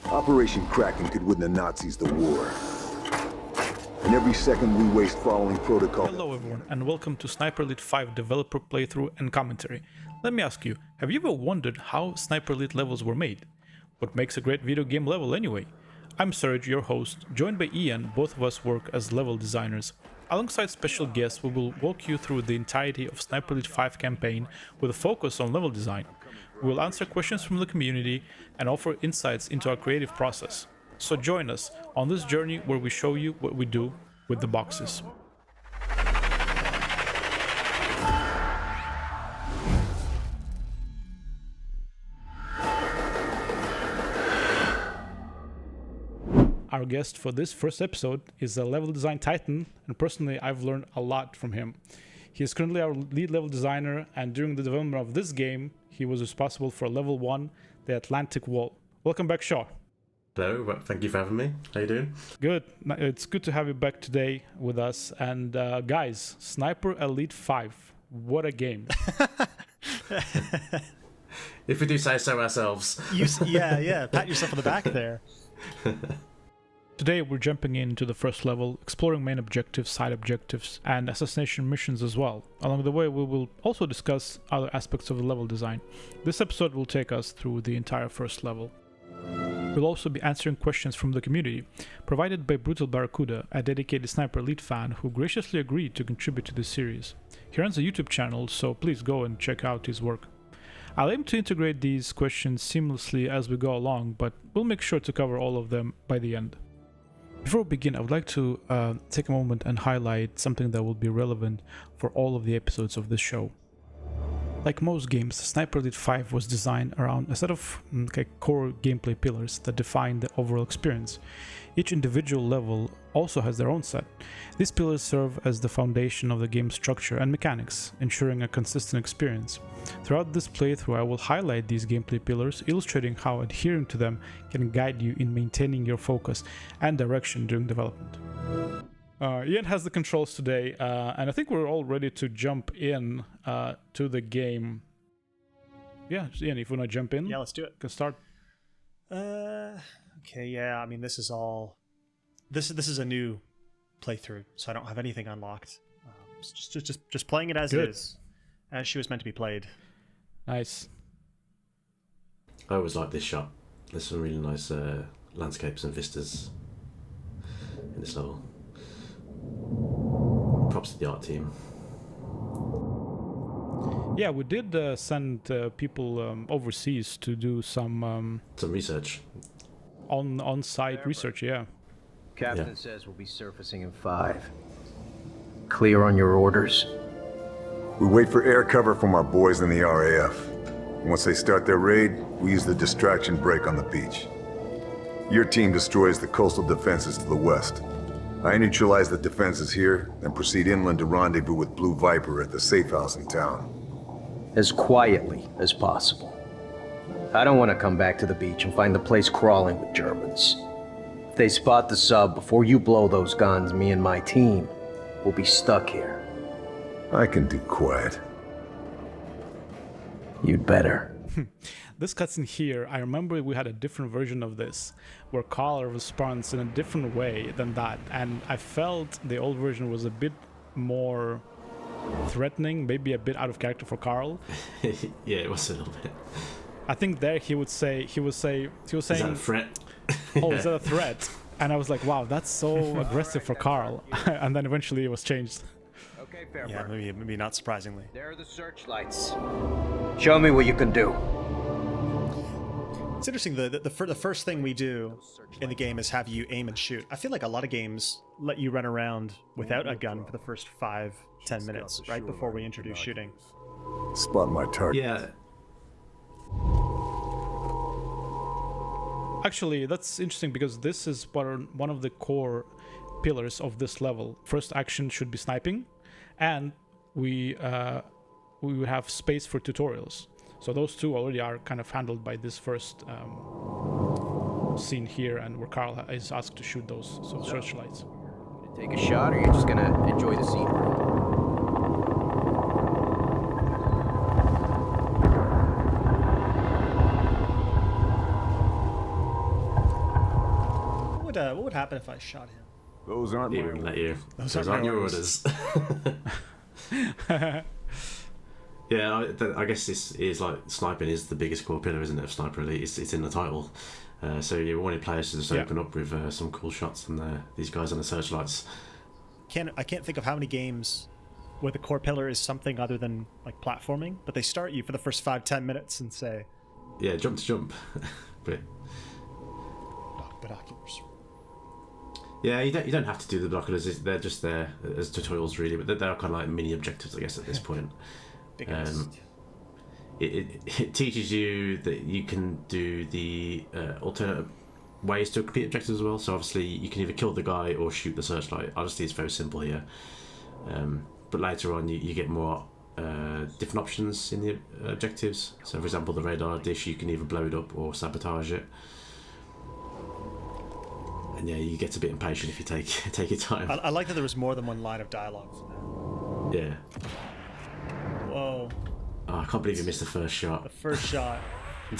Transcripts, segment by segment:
Operation Kraken could win the Nazis the war. And every second we waste following protocol... Hello everyone, and welcome to Sniper Elite 5 developer playthrough and commentary. Let me ask you, have you ever wondered how Sniper Elite levels were made? What makes a great video game level anyway? I'm Serge, your host, joined by Ian. Both of us work as level designers. Alongside special guests, we will walk you through the entirety of Sniper Elite 5 campaign with a focus on level design. We will answer questions from the community and offer insights into our creative process. So join us on this journey where we show you what we do with the boxes. Our guest for this first episode is a level design titan, and personally I've learned a lot from him. He is currently our lead level designer, and during the development of this game, he was responsible for level 1, the Atlantic Wall. Welcome back, Shaw. Hello, thank you for having me. How you doing? Good. It's good to have you back today with us. And guys, Sniper Elite 5, what a game. If we do say so ourselves. Yeah, pat yourself on the back there. Today we're jumping into the first level, exploring main objectives, side objectives, and assassination missions as well. Along the way we will also discuss other aspects of the level design. This episode will take us through the entire first level. We'll also be answering questions from the community, provided by Brutal Barracuda, a dedicated Sniper Elite fan who graciously agreed to contribute to this series. He runs a YouTube channel, so please go and check out his work. I'll aim to integrate these questions seamlessly as we go along, but we'll make sure to cover all of them by the end. Before we begin, I would like to take a moment and highlight something that will be relevant for all of the episodes of this show. Like most games, Sniper Elite 5 was designed around a set of core gameplay pillars that define the overall experience. Each individual level also has their own set. These pillars serve as the foundation of the game's structure and mechanics, ensuring a consistent experience. Throughout this playthrough, I will highlight these gameplay pillars, illustrating how adhering to them can guide you in maintaining your focus and direction during development. Ian has the controls today, and I think we're all ready to jump in to the game. Yeah, Ian, if you want to jump in, Yeah, let's do it. Can start. Okay, yeah, I mean, this is all... This is a new playthrough, so I don't have anything unlocked. Just playing it as Good. it is, as she was meant to be played. Nice. I always like this shot. There's some really nice landscapes and vistas in this level. Props to the art team. Yeah, we did send people overseas to do some research. on-site research, yeah. Captain says we'll be surfacing in 5. Clear on your orders? We wait for air cover from our boys in the RAF. Once they start their raid, we use the distraction break on the beach. Your team destroys the coastal defenses to the west. I neutralize the defenses here, then proceed inland to rendezvous with Blue Viper at the safe house in town. As quietly as possible. I don't want to come back to the beach and find the place crawling with Germans. If they spot the sub before you blow those guns, me and my team will be stuck here. I can do quiet. You'd better. This cutscene here, I remember we had a different version of this, where Carl responds in a different way than that, and I felt the old version was a bit more threatening, maybe a bit out of character for Carl. Yeah, it was a little bit. I think there he was saying, Is that a threat? oh, is that a threat? And I was like, wow, that's so aggressive for Carl. And then eventually it was changed. Okay, fair. Yeah, maybe not surprisingly. There are the searchlights. Show me what you can do. It's interesting, the first thing we do in the game is have you aim and shoot. I feel like a lot of games let you run around without a gun for the first 5-10 minutes, right before we introduce shooting. Spot my target. Yeah. Actually, that's interesting because this is one of the core pillars of this level. First action should be sniping, and we will have space for tutorials. So those two already are kind of handled by this first scene here, and where Carl is asked to shoot those searchlights. Take a shot, or you're just gonna enjoy the scenery? would happen if I shot him? Those aren't He my wouldn't let you. Those Those aren't aren't my your orders. Yeah, I guess this is like sniping is the biggest core pillar, isn't it? Of Sniper Elite, it's in the title. So you wanted players to just open up with some cool shots, and these guys on the searchlights. I can't think of how many games where the core pillar is something other than like platforming, but they start you for the first 5-10 minutes and say, Yeah, jump to jump. But binoculars. yeah, you don't have to do the binoculars. They're just there as tutorials, really. But they're kind of like mini objectives, I guess, at this point. It teaches you that you can do the alternative ways to complete objectives as well. So obviously you can either kill the guy or shoot the searchlight. Honestly, it's very simple here. But later on, you get more different options in the objectives. So for example, the radar dish, you can either blow it up or sabotage it. And yeah, you get a bit impatient if you take your time. I like that there was more than one line of dialogue for that. Yeah. Whoa. Oh, I can't believe you missed the first shot. The first shot.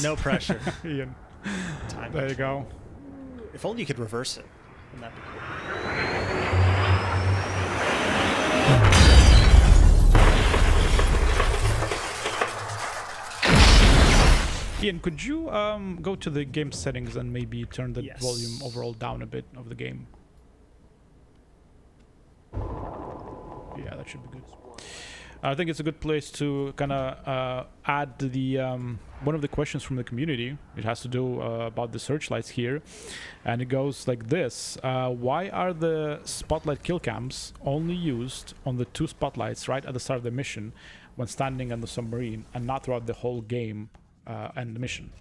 No pressure. Ian. Time. There you go. If only you could reverse it. Wouldn't that be cool? Ian, could you go to the game settings and maybe turn the Yes. volume overall down a bit of the game? Yeah, that should be good. I think it's a good place to kind of add the one of the questions from the community. It has to do about the searchlights here, and it goes like this: why are the spotlight kill cams only used on the 2 spotlights right at the start of the mission when standing on the submarine, and not throughout the whole game and the mission?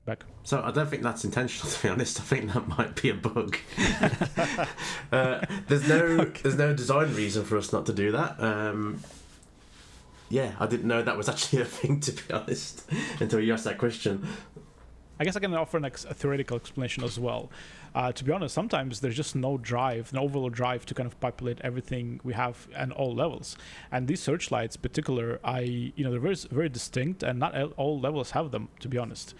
Back. So I don't think that's intentional, to be honest. I think that might be a bug. There's no design reason for us not to do that. Yeah, I didn't know that was actually a thing, to be honest, until you asked that question. I guess I can offer a theoretical explanation as well. To be honest, sometimes there's just no drive, no overall drive to kind of populate everything we have at all levels. And these searchlights, in particular, they're very, very distinct, and not all levels have them, to be honest.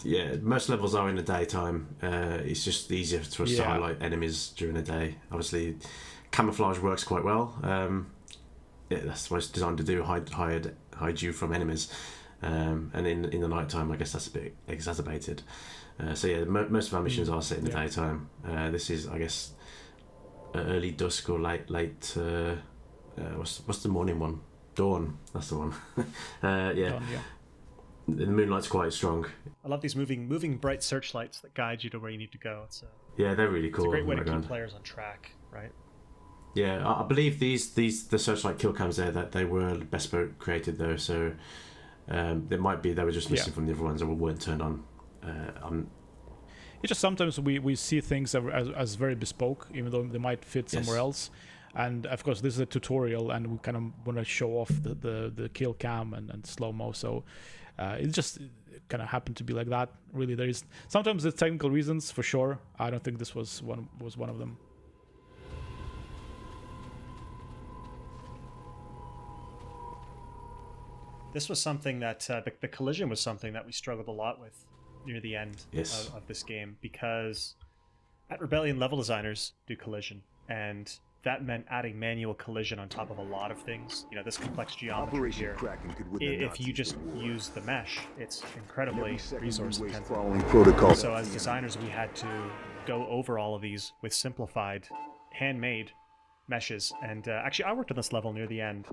Yeah, most levels are in the daytime. It's just easier for us to highlight enemies during the day. Obviously, camouflage works quite well. Yeah, that's what it's designed to do, hide you from enemies. And in the night time, I guess that's a bit exacerbated. So yeah, most of our missions are set in the daytime. This is, I guess, early dusk or late. What's the morning one? Dawn. That's the one. Yeah. Dawn, yeah. The moonlight's quite strong. I love these moving bright searchlights that guide you to where you need to go. Yeah, they're really cool. It's a great way to keep players on track, right? Yeah, I believe the searchlight kill cams there, that they were bespoke created though, so there might be they were just missing from the other ones or weren't turned on. It's just sometimes we see things as very bespoke, even though they might fit somewhere else. And of course, this is a tutorial, and we kind of want to show off the kill cam and slow mo. So it just kind of happened to be like that. Really, there is sometimes there's technical reasons for sure. I don't think this was one of them. This was something that the collision was something that we struggled a lot with near the end of this game, because at Rebellion, level designers do collision, and that meant adding manual collision on top of a lot of things. You know, this complex geometry here. If you just use the mesh, it's incredibly resource intensive. So as designers, we had to go over all of these with simplified, handmade meshes. And actually, I worked on this level near the end,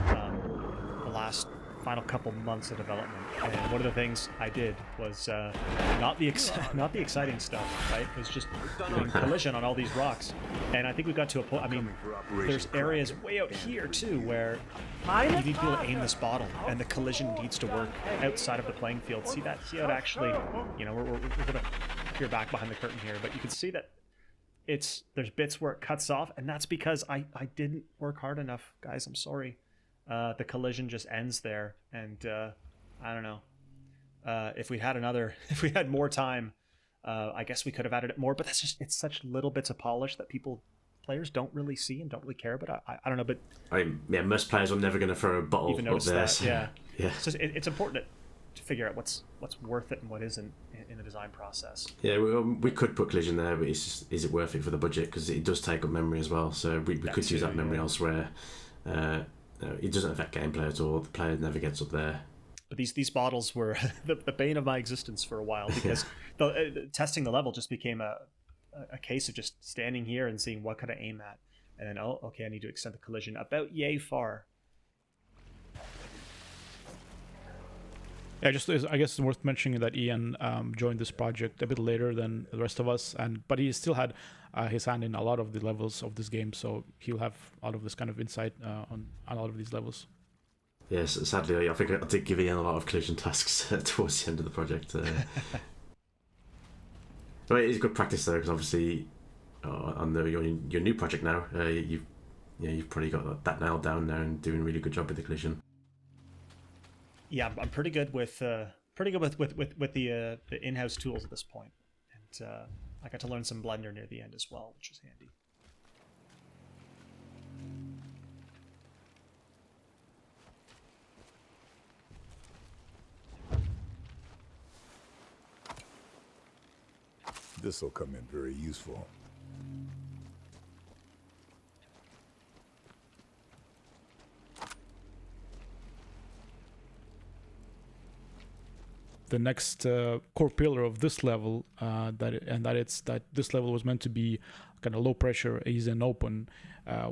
the last final couple months of development, and one of the things I did was not the exciting stuff, right? It was just doing collision on all these rocks, and I think we got to a point. I mean, there's areas way out here too where you need to be able to aim this bottle, and the collision needs to work outside of the playing field. See how it actually, you know, we're gonna peer back behind the curtain here, but you can see that there's bits where it cuts off, and that's because I didn't work hard enough, guys. I'm sorry. The collision just ends there, and I don't know. If we had more time, I guess we could have added it more. But it's such little bits of polish that players don't really see and don't really care. But I don't know. But I mean, yeah, most players are never going to throw a bottle even up notice there. that, So, yeah. So it's important figure out what's worth it and what isn't in the design process. Yeah, we could put collision there, but it's just, is it worth it for the budget? Because it does take up memory as well. So we could use that memory elsewhere. It doesn't affect gameplay at all. The player never gets up there. But these bottles were the bane of my existence for a while, because testing the level just became a case of just standing here and seeing what could I aim at, and then okay, I need to extend the collision about yay far. Yeah, I guess it's worth mentioning that Ian joined this project a bit later than the rest of us, but he still had his hand in a lot of the levels of this game, so he'll have a lot of this kind of insight on a lot of these levels. Yes, sadly, I think I did give Ian a lot of collision tasks towards the end of the project. But it is good practice though, because obviously on your new project now, you've probably got that nailed down now and doing a really good job with the collision. Yeah, I'm pretty good with the in-house tools at this point, and I got to learn some Blender near the end as well, which was handy. This will come in very useful. The next core pillar of this level, that this level was meant to be kind of low pressure, easy and open,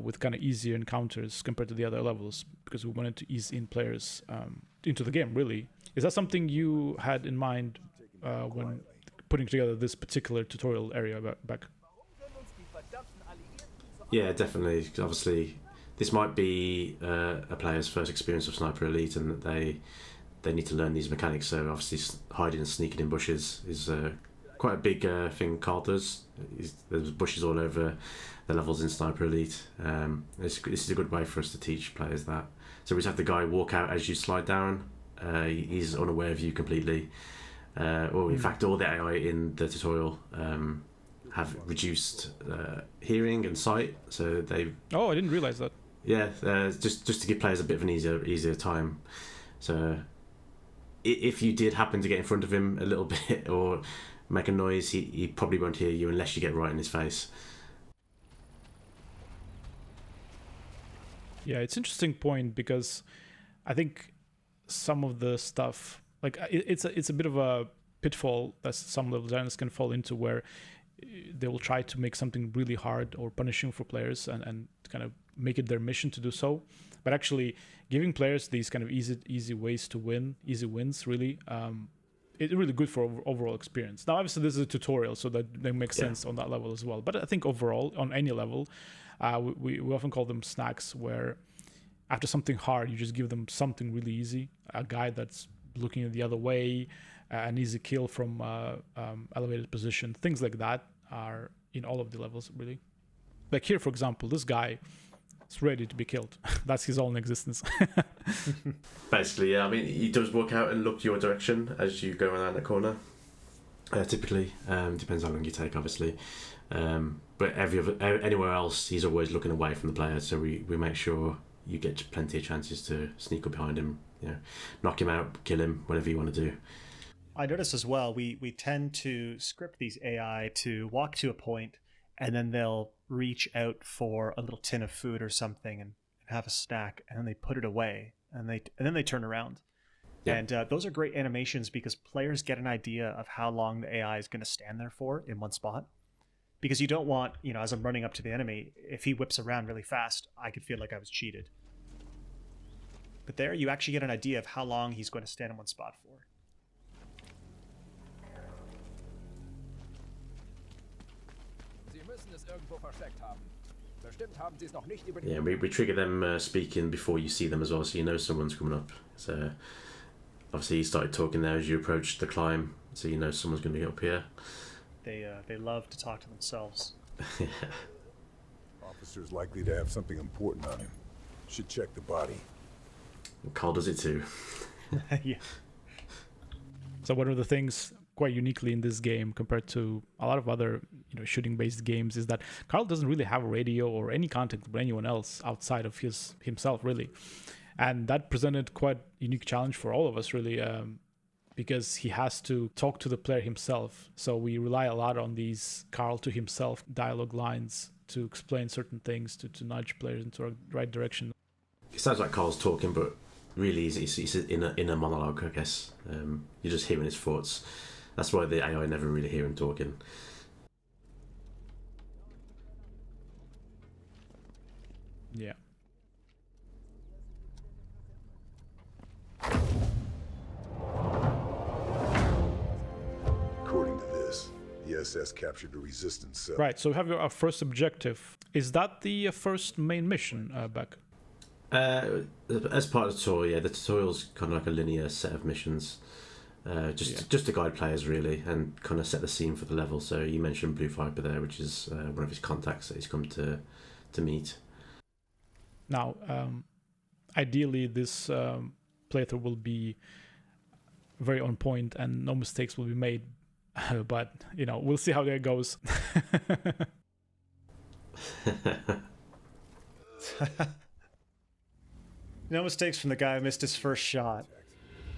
with kind of easier encounters compared to the other levels, because we wanted to ease in players into the game. Really, is that something you had in mind when putting together this particular tutorial area back? Yeah, definitely. 'Cause obviously, this might be a player's first experience of Sniper Elite, and that they need to learn these mechanics. So obviously, hiding and sneaking in bushes is quite a big thing Carl does. There's bushes all over the levels in Sniper Elite. This is a good way for us to teach players that. So we just have the guy walk out as you slide down. He's unaware of you completely. In fact, all the AI in the tutorial have reduced hearing and sight, so they. Oh, I didn't realize that. Yeah, just to give players a bit of an easier time. So, if you did happen to get in front of him a little bit or make a noise, he probably won't hear you unless you get right in his face. Yeah, it's an interesting point, because I think some of the stuff, like it's a bit of a pitfall that some level designers can fall into, where they will try to make something really hard or punishing for players and kind of make it their mission to do so. But actually giving players these kind of easy ways to win, easy wins, really, it's really good for overall experience. Now, obviously, this is a tutorial, so that makes sense on that level as well. But I think overall, on any level, we often call them snacks, where after something hard, you just give them something really easy, a guy that's looking the other way, an easy kill from elevated position. Things like that are in all of the levels, really. Like here, for example, this guy is ready to be killed. That's his own existence. Basically, yeah. I mean, he does walk out and look your direction as you go around the corner. Typically, depends how long you take, obviously. But anywhere else, he's always looking away from the player. So we make sure you get plenty of chances to sneak up behind him, knock him out, kill him, whatever you want to do. I noticed as well, we tend to script these AI to walk to a point, and then they'll reach out for a little tin of food or something and have a snack, and then they put it away, and then they turn around. Yeah. And those are great animations, because players get an idea of how long the AI is going to stand there for in one spot. Because you don't want, as I'm running up to the enemy, if he whips around really fast, I could feel like I was cheated. But there, you actually get an idea of how long he's going to stand in one spot for. Yeah, we trigger them speaking before you see them as well, so you know someone's coming up. So obviously you started talking there as you approached the climb, so you know someone's going to be up here. They love to talk to themselves. Yeah. Officer's likely to have something important on him. Should check the body. Carl does it too. Yeah. So one of the things quite uniquely in this game compared to a lot of other shooting-based games is that Carl doesn't really have a radio or any contact with anyone else outside of himself, really. And that presented quite a unique challenge for all of us, really. because he has to talk to the player himself. So we rely a lot on these Carl to himself dialogue lines to explain certain things, to nudge players into the right direction. It sounds like Carl's talking, but really he's in a monologue, I guess. You're just hearing his thoughts. That's why the AI never really hear him talking. Yeah. According to this, the SS captured a resistance cell. Right, so we have our first objective. Is that the first main mission, Beck? As part of the tutorial, yeah, the tutorial's kind of like a linear set of missions. Just to guide players really and kind of set the scene for the level. So you mentioned Blue Viper there, which is one of his contacts that he's come to meet. Now, ideally this playthrough will be very on point and no mistakes will be made, but you know, we'll see how that goes. No mistakes from the guy who missed his first shot.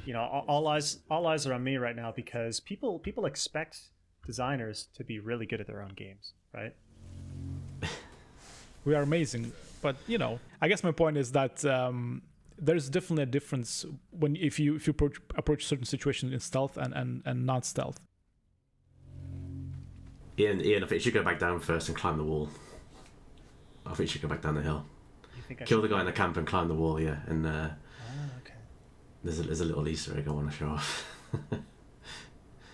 You know, all eyes are on me right now because people expect designers to be really good at their own games, right? We are amazing, but you know, I guess my point is that there's definitely a difference when if you approach certain situations in stealth and not stealth. Ian, I think you should go back down first and climb the wall. I think you should go back down the hill. Kill the guy in the camp and climb the wall, yeah. And okay. There's a little Easter egg I want to show off.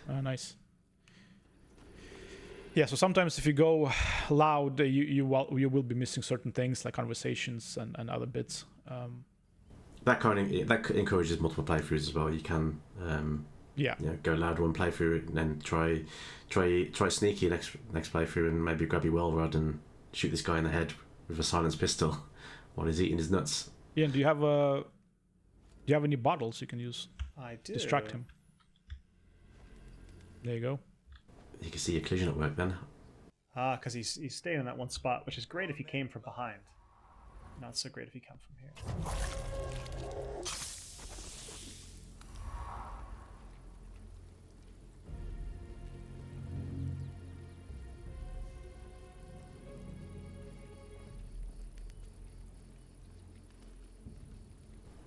Nice. Yeah, so sometimes if you go loud, you will be missing certain things like conversations and other bits. That encourages multiple playthroughs as well. You can go loud one playthrough and then try sneaky next playthrough and maybe grab your well rod and shoot this guy in the head with a silenced pistol while he's eating his nuts. Ian, do you have any bottles you can use? I do. Distract him. There you go. You can see your collision at work then. Because he's staying in that one spot, which is great if he came from behind. Not so great if he comes from here.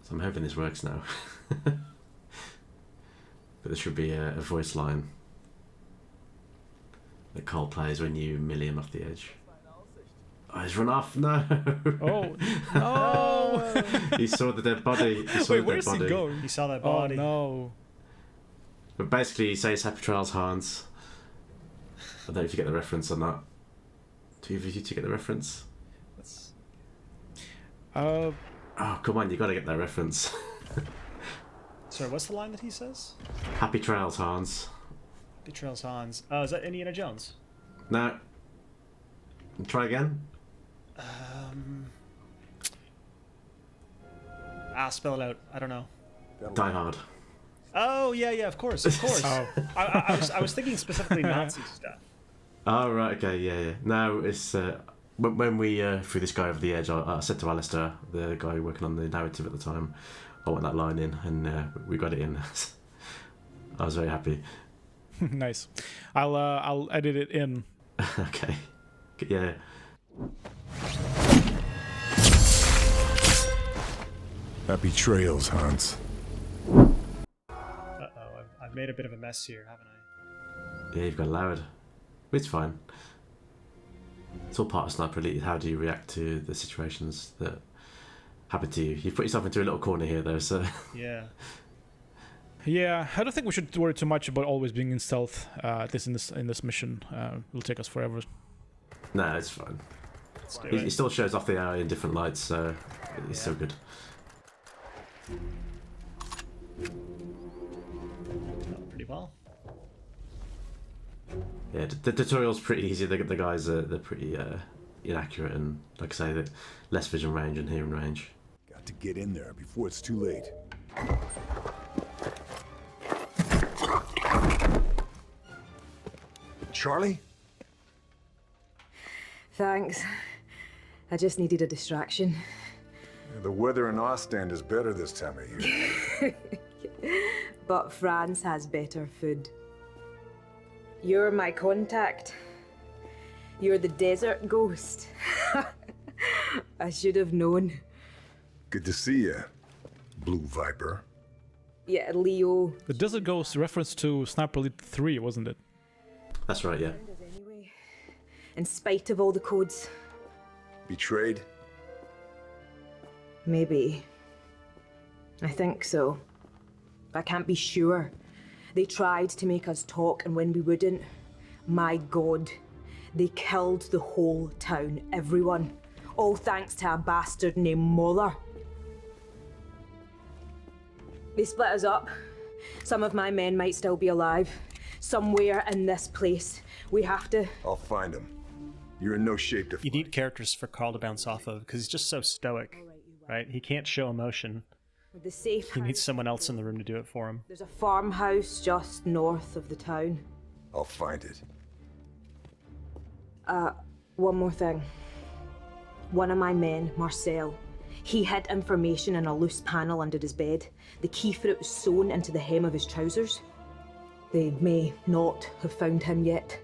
So I'm hoping this works now. But there should be a voice line that Cole plays when you mill him off the edge. Oh, he's run off. No. Oh no! He saw the dead body. Wait, where's he going? He saw that body. Oh no! But basically, he says "Happy Trails, Hans." I don't know if you get the reference or not. Do you get the reference? Oh, come on, you got to get that reference. Sorry, what's the line that he says? Happy Trails, Hans. Happy Trails, Hans. Oh, is that Indiana Jones? No. Try again. Spell it out. I don't know. Die Hard. Oh yeah, of course. Oh. I was thinking specifically Nazi stuff. Oh right, okay, yeah. No, it's when we threw this guy over the edge. I said to Alistair, the guy working on the narrative at the time, I want that line in, and we got it in. I was very happy. Nice. I'll edit it in. Okay. Yeah. Happy trails, Hans. I've made a bit of a mess here, haven't I? Yeah, you've got loud. It's fine. It's all part of Sniper Elite. How do you react to the situations that happen to you? You've put yourself into a little corner here, though, so... Yeah. Yeah, I don't think we should worry too much about always being in stealth. At least in this mission, it'll take us forever. No, it's fine. It still shows off the AI in different lights, so it's still good. Pretty well. Yeah, the tutorial's pretty easy. The guys they're pretty inaccurate and, like I say, that less vision range and hearing range. Got to get in there before it's too late. Charlie? Thanks. I just needed a distraction. The weather in Ostend is better this time of year. But France has better food. You're my contact. You're the desert ghost. I should have known. Good to see you, Blue Viper. Yeah, Leo. The Desert Ghost reference to Sniper Elite 3, wasn't it? That's right, yeah. Anyway, in spite of all the codes. Betrayed? Maybe. I think so. But I can't be sure. They tried to make us talk, and when we wouldn't, my God, they killed the whole town, everyone. All thanks to a bastard named Moller. They split us up. Some of my men might still be alive. Somewhere in this place. We have to... I'll find him. You're in no shape to You need characters for Carl to bounce off of, because he's just so stoic, right? He can't show emotion. With the safe He needs someone else in the room to do it for him. There's a farmhouse just north of the town. I'll find it. One more thing. One of my men, Marcel, he hid information in a loose panel under his bed. The key for it was sewn into the hem of his trousers. They may not have found him yet.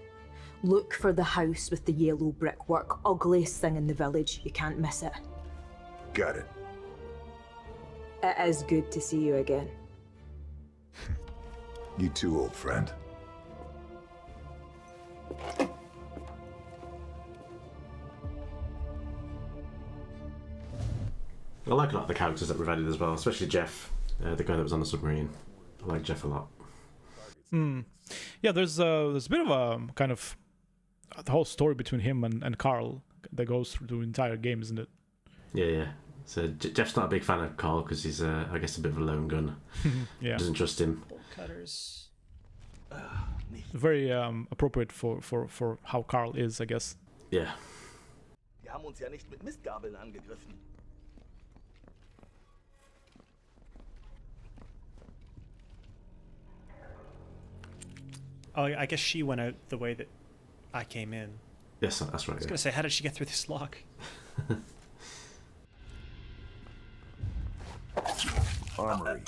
Look for the house with the yellow brickwork. Ugliest thing in the village. You can't miss it. Got it. It is good to see you again. You too, old friend. I like a lot of the characters that we've added as well, especially Jeff, the guy that was on the submarine. I like Jeff a lot. Yeah, there's a bit of a kind of the whole story between him and Carl that goes through the entire game, isn't it? Yeah. So Jeff's not a big fan of Carl because he's, I guess, a bit of a lone gun. Yeah. Doesn't trust him. Bolt cutters. Very appropriate for how Carl is, I guess. Yeah. Die haben uns ja nicht mit Mistgabeln angegriffen. Oh, I guess she went out the way that I came in. Yes, that's right. I was gonna say, how did she get through this lock? Armory.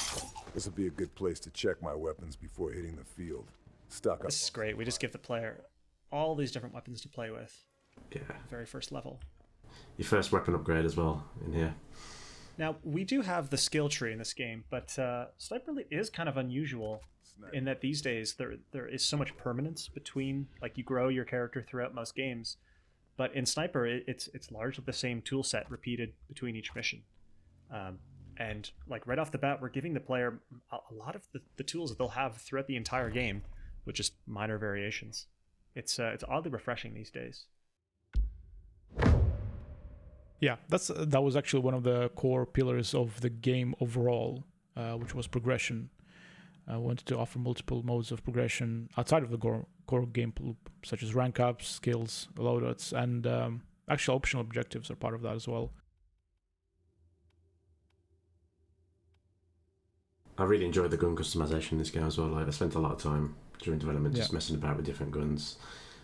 This would be a good place to check my weapons before hitting the field. Stock up. This is great. We just give the player all these different weapons to play with. Yeah. Very first level. Your first weapon upgrade as well in here. Now, we do have the skill tree in this game, but Sniper Elite is kind of unusual in that these days there is so much permanence between, like, you grow your character throughout most games, but in Sniper it's largely the same tool set repeated between each mission. And like right off the bat, we're giving the player a lot of the tools that they'll have throughout the entire game, with just minor variations. It's oddly refreshing these days. Yeah, that was actually one of the core pillars of the game overall, which was progression. I wanted to offer multiple modes of progression outside of the core game loop, such as rank ups, skills, loadouts, and actual optional objectives are part of that as well. I really enjoyed the gun customization in this game as well. Like, I spent a lot of time during development just messing about with different guns.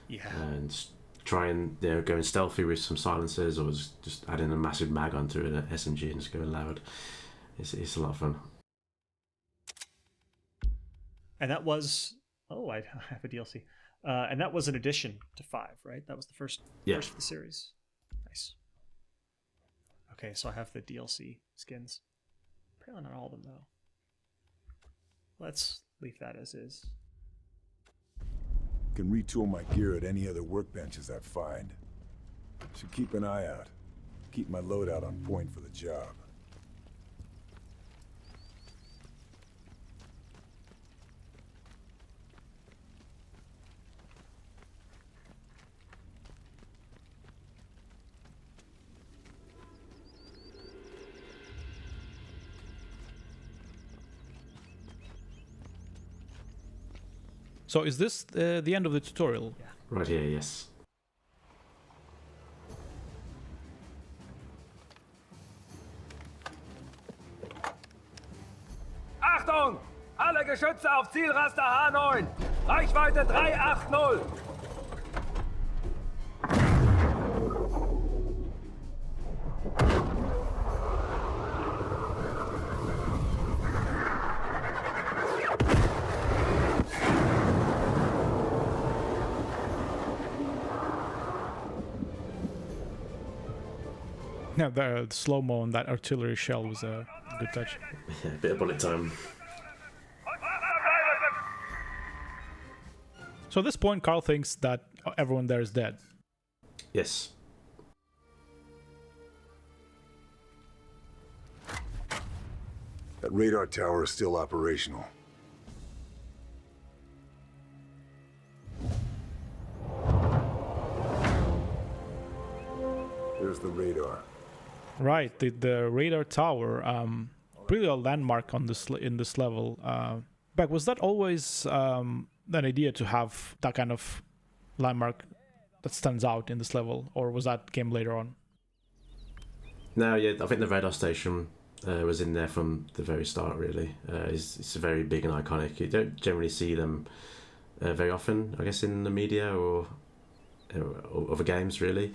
Yeah. And trying, going stealthy with some silencers, or just adding a massive mag onto an SMG and just going loud. It's a lot of fun. And that was... Oh, I have a DLC. And that was an addition to 5, right? That was the first of the series. Nice. Okay, so I have the DLC skins. Apparently not all of them, though. Let's leave that as is. Can retool my gear at any other workbenches I find. Should keep an eye out. Keep my loadout on point for the job. So is this the end of the tutorial? Yeah. Right here, yes. Achtung! Alle Geschütze auf Zielraster H9! Reichweite 380! Yeah, the slow-mo on that artillery shell was a good touch. Yeah, a bit of bullet time. So at this point, Carl thinks that everyone there is dead. Yes. That radar tower is still operational. There's the radar. Right, the radar tower, really a landmark on this in this level. Beck, was that always an idea to have that kind of landmark that stands out in this level, or was that came later on? No, yeah, I think the radar station was in there from the very start. Really, it's very big and iconic. You don't generally see them very often, I guess, in the media or other games. Really,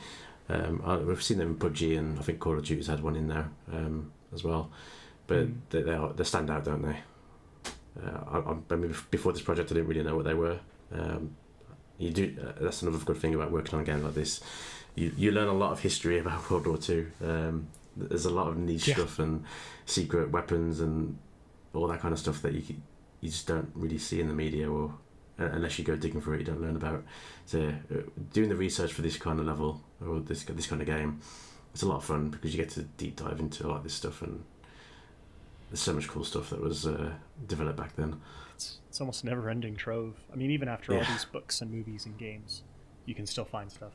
we've seen them in PUBG, and I think Call of Duty's had one in there as well. But they stand out, don't they? I mean, before this project, I didn't really know what they were. You do. That's another good thing about working on a game like this. You learn a lot of history about World War II. There's a lot of niche stuff and secret weapons and all that kind of stuff that you just don't really see in the media, or unless you go digging for it, you don't learn about. So doing the research for this kind of level or this kind of game, it's a lot of fun because you get to deep dive into a lot of this stuff, and there's so much cool stuff that was developed back then. It's almost a never-ending trove. I mean, even after all these books and movies and games, you can still find stuff.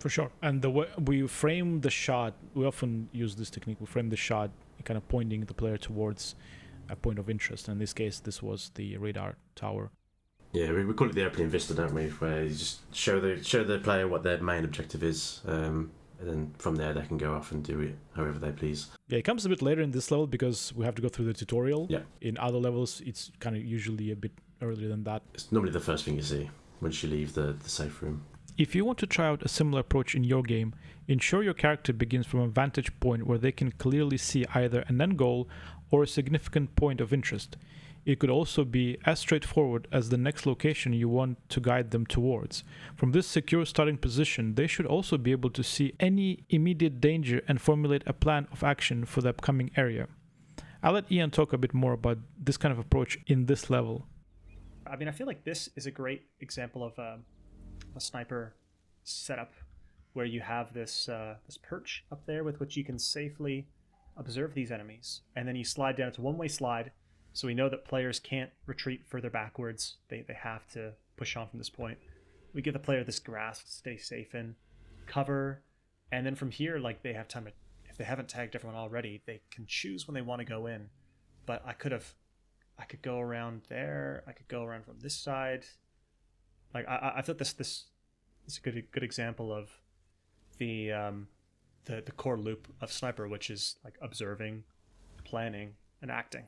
For sure. And the way we frame the shot, we often use this technique. We frame the shot kind of pointing the player towards a point of interest. In this case, this was the radar tower. Yeah, we call it the opening vista, don't we? Where you just show the player what their main objective is, and then from there they can go off and do it however they please. Yeah, it comes a bit later in this level because we have to go through the tutorial. Yeah. In other levels, it's kind of usually a bit earlier than that. It's normally the first thing you see once you leave the safe room. If you want to try out a similar approach in your game, ensure your character begins from a vantage point where they can clearly see either an end goal or a significant point of interest. It could also be as straightforward as the next location you want to guide them towards. From this secure starting position, they should also be able to see any immediate danger and formulate a plan of action for the upcoming area. I'll let Ian talk a bit more about this kind of approach in this level. I mean, I feel like this is a great example of a sniper setup where you have this perch up there with which you can safely observe these enemies. And then you slide down. It's a one-way slide. So we know that players can't retreat further backwards. They have to push on from this point. We give the player this grass to stay safe in, cover, and then from here, like, they have time to, if they haven't tagged everyone already, they can choose when they want to go in. But I could go around there. I could go around from this side. Like, I thought this is a good example of the core loop of Sniper, which is like observing, planning, and acting.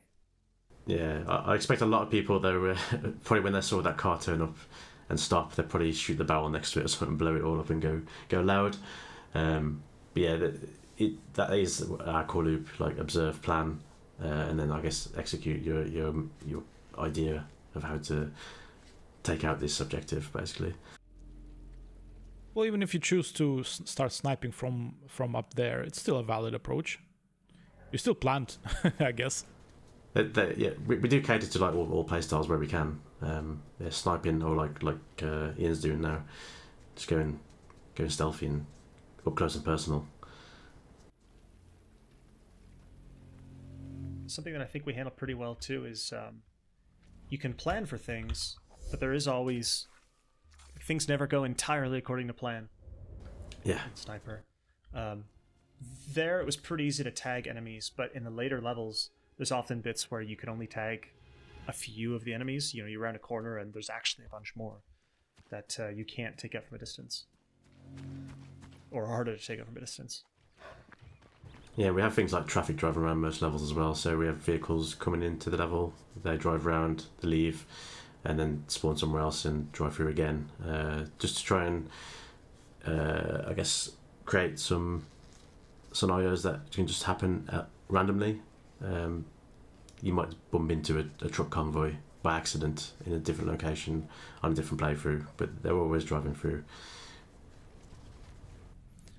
Yeah, I expect a lot of people, though, probably when they saw that car turn up and stop, they'd probably shoot the barrel next to it or something, blow it all up and go loud. But yeah, that is our core loop, like observe, plan, and then I guess execute your idea of how to take out this objective, basically. Well, even if you choose to start sniping from up there, it's still a valid approach. You still plant, I guess. Yeah, we do cater to like all play styles where we can. Yeah, sniping or like Ian's doing now, just going stealthy and up close and personal. Something that I think we handle pretty well too is you can plan for things, but there is always things never go entirely according to plan. Yeah. In Sniper. There it was pretty easy to tag enemies, but in the later levels, there's often bits where you can only tag a few of the enemies. You know, you're around a corner and there's actually a bunch more that you can't take out from a distance. Or harder to take out from a distance. Yeah, we have things like traffic driving around most levels as well. So we have vehicles coming into the level, they drive around, they leave, and then spawn somewhere else and drive through again. Just to try and, I guess, create some scenarios that can just happen randomly. You might bump into a truck convoy by accident in a different location on a different playthrough, but they're always driving through.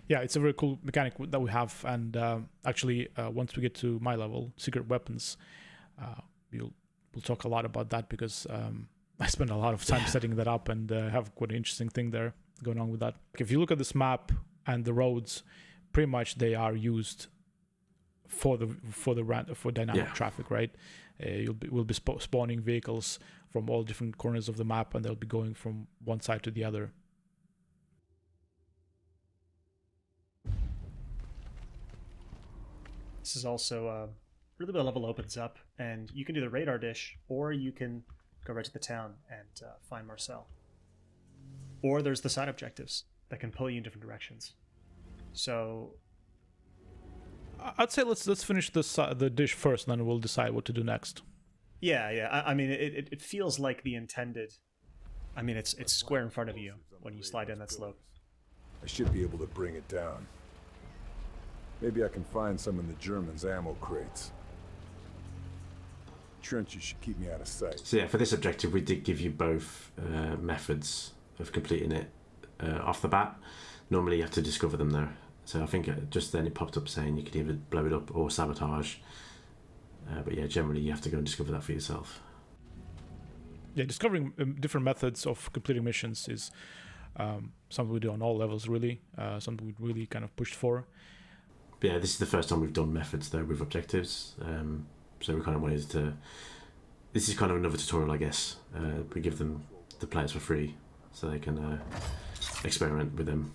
Yeah, it's a very cool mechanic that we have, and actually, once we get to my level, secret weapons, we'll talk a lot about that because I spent a lot of time setting that up and have quite an interesting thing there going on with that. If you look at this map and the roads, pretty much they are used for dynamic traffic, right? We'll be spawning vehicles from all different corners of the map, and they'll be going from one side to the other. This is also really the level opens up, and you can do the radar dish, or you can go right to the town and find Marcel. Or there's the side objectives that can pull you in different directions. So I'd say let's finish the dish first, and then we'll decide what to do next. Yeah. I mean, it feels like the intended. I mean, it's square in front of you when you slide down that slope. I should be able to bring it down. Maybe I can find some in the Germans' ammo crates. Trenches should keep me out of sight. So yeah, for this objective, we did give you both methods of completing it off the bat. Normally, you have to discover them though. So I think just then it popped up saying you could either blow it up or sabotage. But yeah, generally you have to go and discover that for yourself. Yeah, discovering different methods of completing missions is something we do on all levels, really. Something we really kind of pushed for. But yeah, this is the first time we've done methods though with objectives. So we kind of wanted to. This is kind of another tutorial, I guess. We give them the players for free, so they can experiment with them.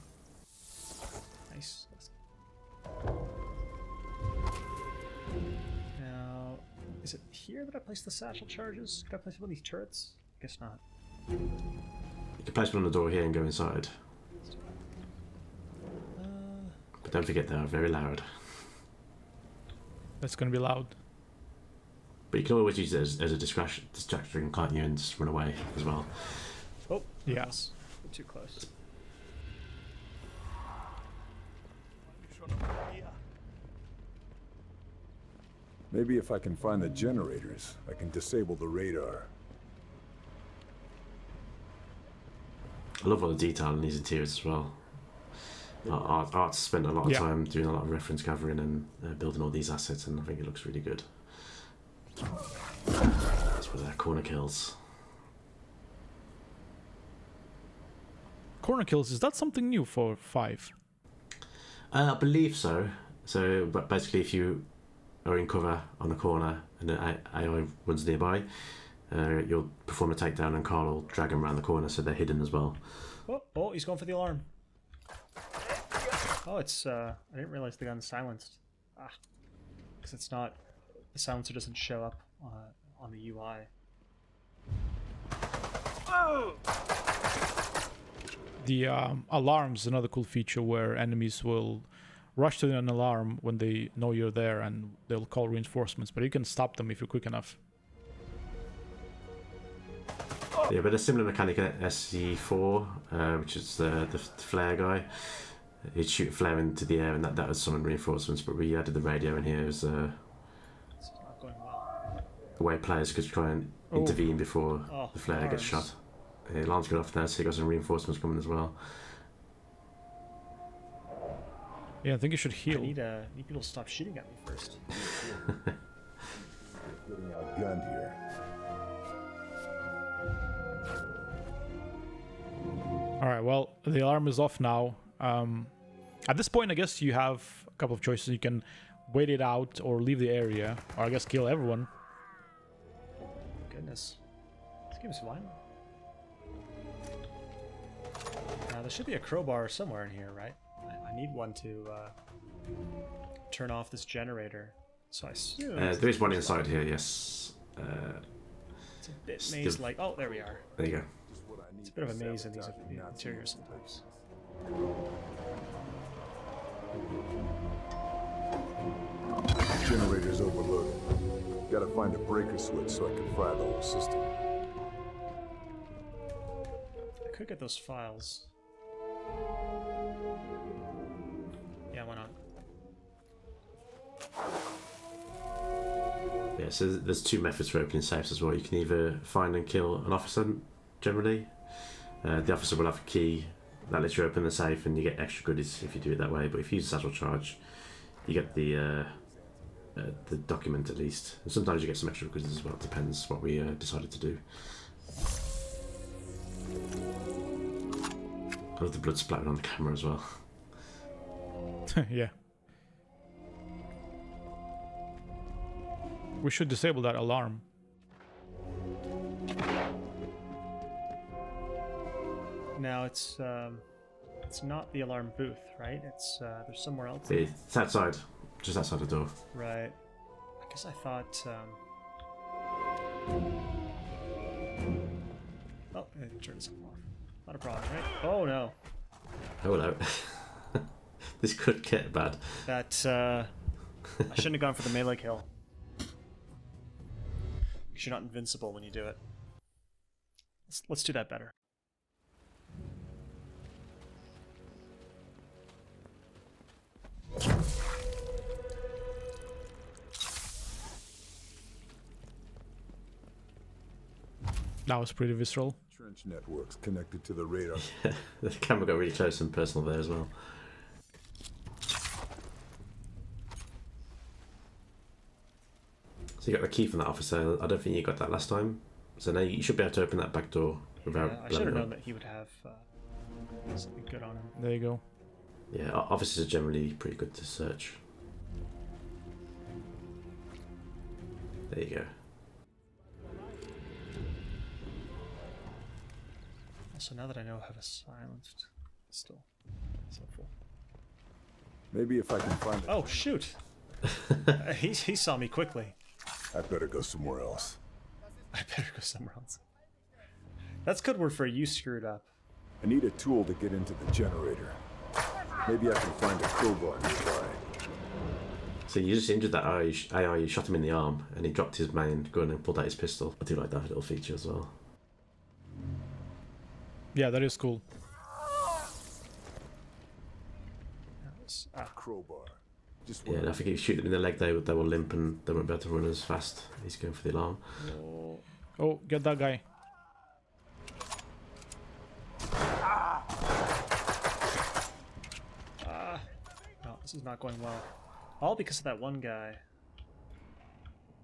Nice. Now, is it here that I place the satchel charges? Could I place one of these turrets? Guess not. You can place one on the door here and go inside. But don't forget they are very loud. That's going to be loud. But you can always use it as a distraction, can't you, and just run away as well. Oh, yes. We're too close. Maybe if I can find the generators, I can disable the radar. I love all the detail in these interiors as well. Art's spent a lot of time doing a lot of reference gathering and building all these assets, and I think it looks really good. That's where their corner kills. Corner kills, is that something new for 5? I believe so. So, but basically, if you are in cover on a corner and an AI runs nearby, you'll perform a takedown and Carl will drag them around the corner so they're hidden as well. Oh, he's going for the alarm. Oh, it's, I didn't realize the gun's silenced. Because it's not, the silencer doesn't show up on the UI. Oh! The alarm's another cool feature where enemies will rush to an alarm when they know you're there and they'll call reinforcements, but you can stop them if you're quick enough. Yeah, but a similar mechanic at SC4, which is the flare guy. He'd shoot a flare into the air and that would summon reinforcements, but we added the radio in here as It's not going well. a way players could try and intervene before the flare gets shot. The alarm's going off now, so you got some reinforcements coming as well. Yeah, I think you should heal. I need people to stop shooting at me first. Getting outgunned here. Alright, well, the alarm is off now. At this point, I guess you have a couple of choices. You can wait it out or leave the area, or I guess kill everyone. Goodness. This game is fine. There should be a crowbar somewhere in here, right? I need one to turn off this generator. So I assume... there is one inside here, yes. It's a bit maze-like. Oh, there we are. There you go. It's a bit of a maze in these interiors sometimes. Generator's overloaded. Gotta find a breaker switch so I can fire the whole system. I could get those files. Yeah, why not? Yeah, so there's two methods for opening safes as well. You can either find and kill an officer, generally. The officer will have a key that lets you open the safe and you get extra goodies if you do it that way. But if you use a satchel charge, you get the document at least. And sometimes you get some extra goodies as well. It depends what we decided to do. I love the blood splattering on the camera as well. Yeah. We should disable that alarm. Now it's not the alarm booth, right? It's there's somewhere else. It's outside, just outside the door. Right. I guess I thought. Oh, turn this off. Not a problem, right? Oh no. Oh no. This could get bad. That I shouldn't have gone for the melee kill. Because you're not invincible when you do it. Let's do that better. That was pretty visceral. Trench networks connected to the radar. Yeah, the camera got really close and personal there as well. So you got the key from that officer. I don't think you got that last time. So now you should be able to open that back door without. Yeah, I should have known that he would have something good on him. There you go. Yeah, officers are generally pretty good to search. There you go. Also, now that I know I have a silenced pistol, it's helpful. Maybe if I can find it. Oh shoot! He saw me quickly. I better go somewhere else. I better go somewhere else. That's code word for you screwed up. I need a tool to get into the generator. Maybe I can find a crowbar nearby. So you just injured that AI, you shot him in the arm, and he dropped his main gun and pulled out his pistol. I do like that little feature as well. Yeah, that is cool. Crowbar. Just Yeah, and I think if you shoot them in the leg, they will limp and they won't be able to run as fast. He's going for the alarm. Oh, get that guy. No, this is not going well. All because of that one guy.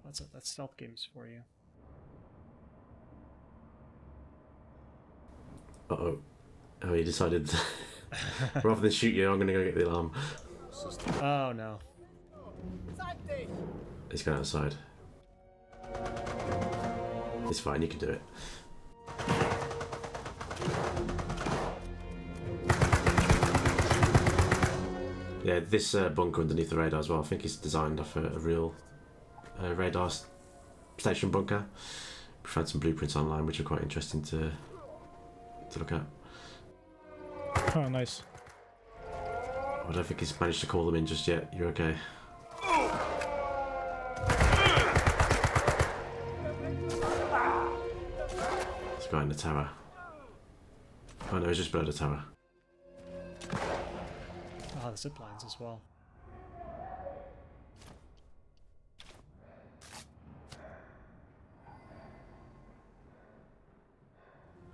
That's stealth games for you. Uh-oh. Oh, he decided rather than shoot you, I'm going to go get the alarm. Oh no. He's going outside. It's fine, you can do it. Yeah, this bunker underneath the radar as well, I think it's designed off a real radar station bunker. We found some blueprints online which are quite interesting to look at. Oh, nice. I don't think he's managed to call them in just yet. You're okay. This guy in the tower. Oh no, he's just below the tower. Oh, the zip lines as well.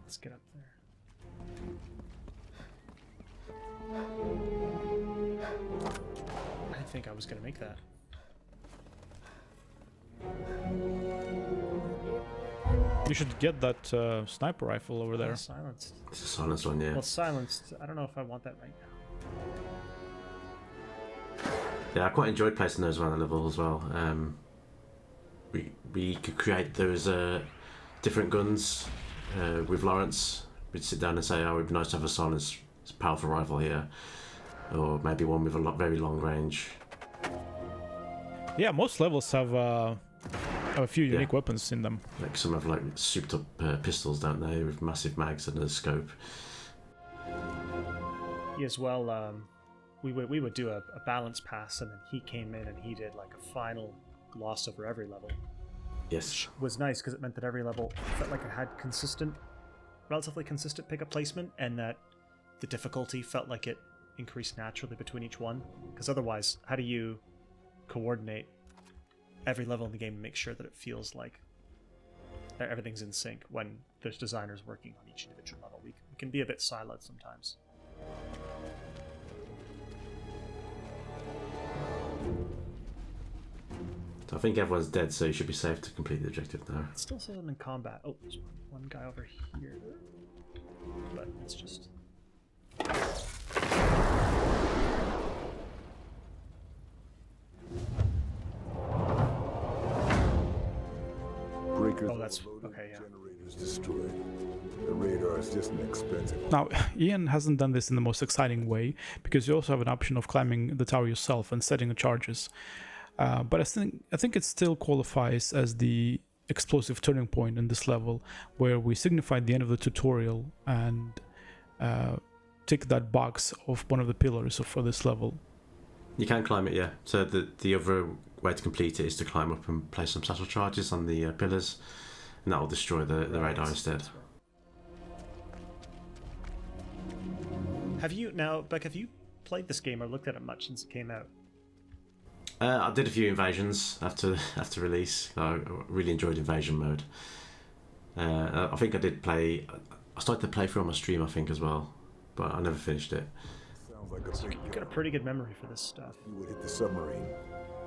Let's get up there. I didn't think I was going to make that. You should get that sniper rifle over there. Silenced. It's a silenced one, yeah. Well, silenced. I don't know if I want that right now. Yeah, I quite enjoyed placing those around the level as well. We could create those different guns with Lawrence. We'd sit down and say, oh, it'd be nice to have a silenced, powerful rifle here. Or maybe one with a very long range. Yeah, most levels have a few unique weapons in them. Like some have like souped up pistols, don't they, with massive mags and a scope. As well, we would do a balance pass, and then he came in and he did like a final gloss over every level. Yes. Which was nice because it meant that every level felt like it had relatively consistent pickup placement, and that the difficulty felt like it increased naturally between each one. Because otherwise, how do you coordinate every level in the game and make sure that it feels like everything's in sync when there's designers working on each individual level? We can be a bit siloed sometimes. So I think everyone's dead, so you should be safe to complete the objective now. It still says I'm in combat. Oh, there's one guy over here. But it's just... Breakers Oh, that's... overloaded, okay, yeah. generators destroyed. The radar is just an expensive... Now, Ian hasn't done this in the most exciting way, because you also have an option of climbing the tower yourself and setting the charges. But I think it still qualifies as the explosive turning point in this level, where we signify the end of the tutorial and tick that box of one of the pillars for this level. You can climb it, yeah. So the other way to complete it is to climb up and place some satchel charges on the pillars, and that will destroy the radar instead. Have you, now, Beck, have you played this game or looked at it much since it came out? I did a few invasions after release. I really enjoyed invasion mode. I think I did play... I started to play through on my stream, I think, as well. But I never finished it. Sounds like a So big you've got a pretty good memory for this stuff. You would hit the submarine.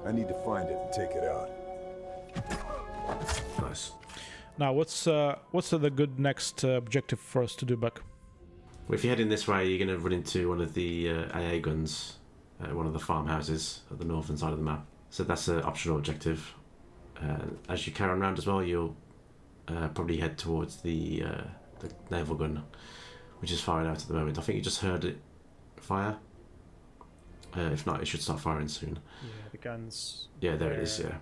I need to find it and take it out. Nice. Now, what's the good next objective for us to do, Buck? Well, if you're heading this way, you're going to run into one of the AA guns, one of the farmhouses at the northern side of the map. So that's an optional objective. As you carry on around as well, you'll probably head towards the naval gun, which is firing out at the moment. I think you just heard it fire. If not, it should start firing soon. Yeah, the guns... Yeah, there it is, yeah.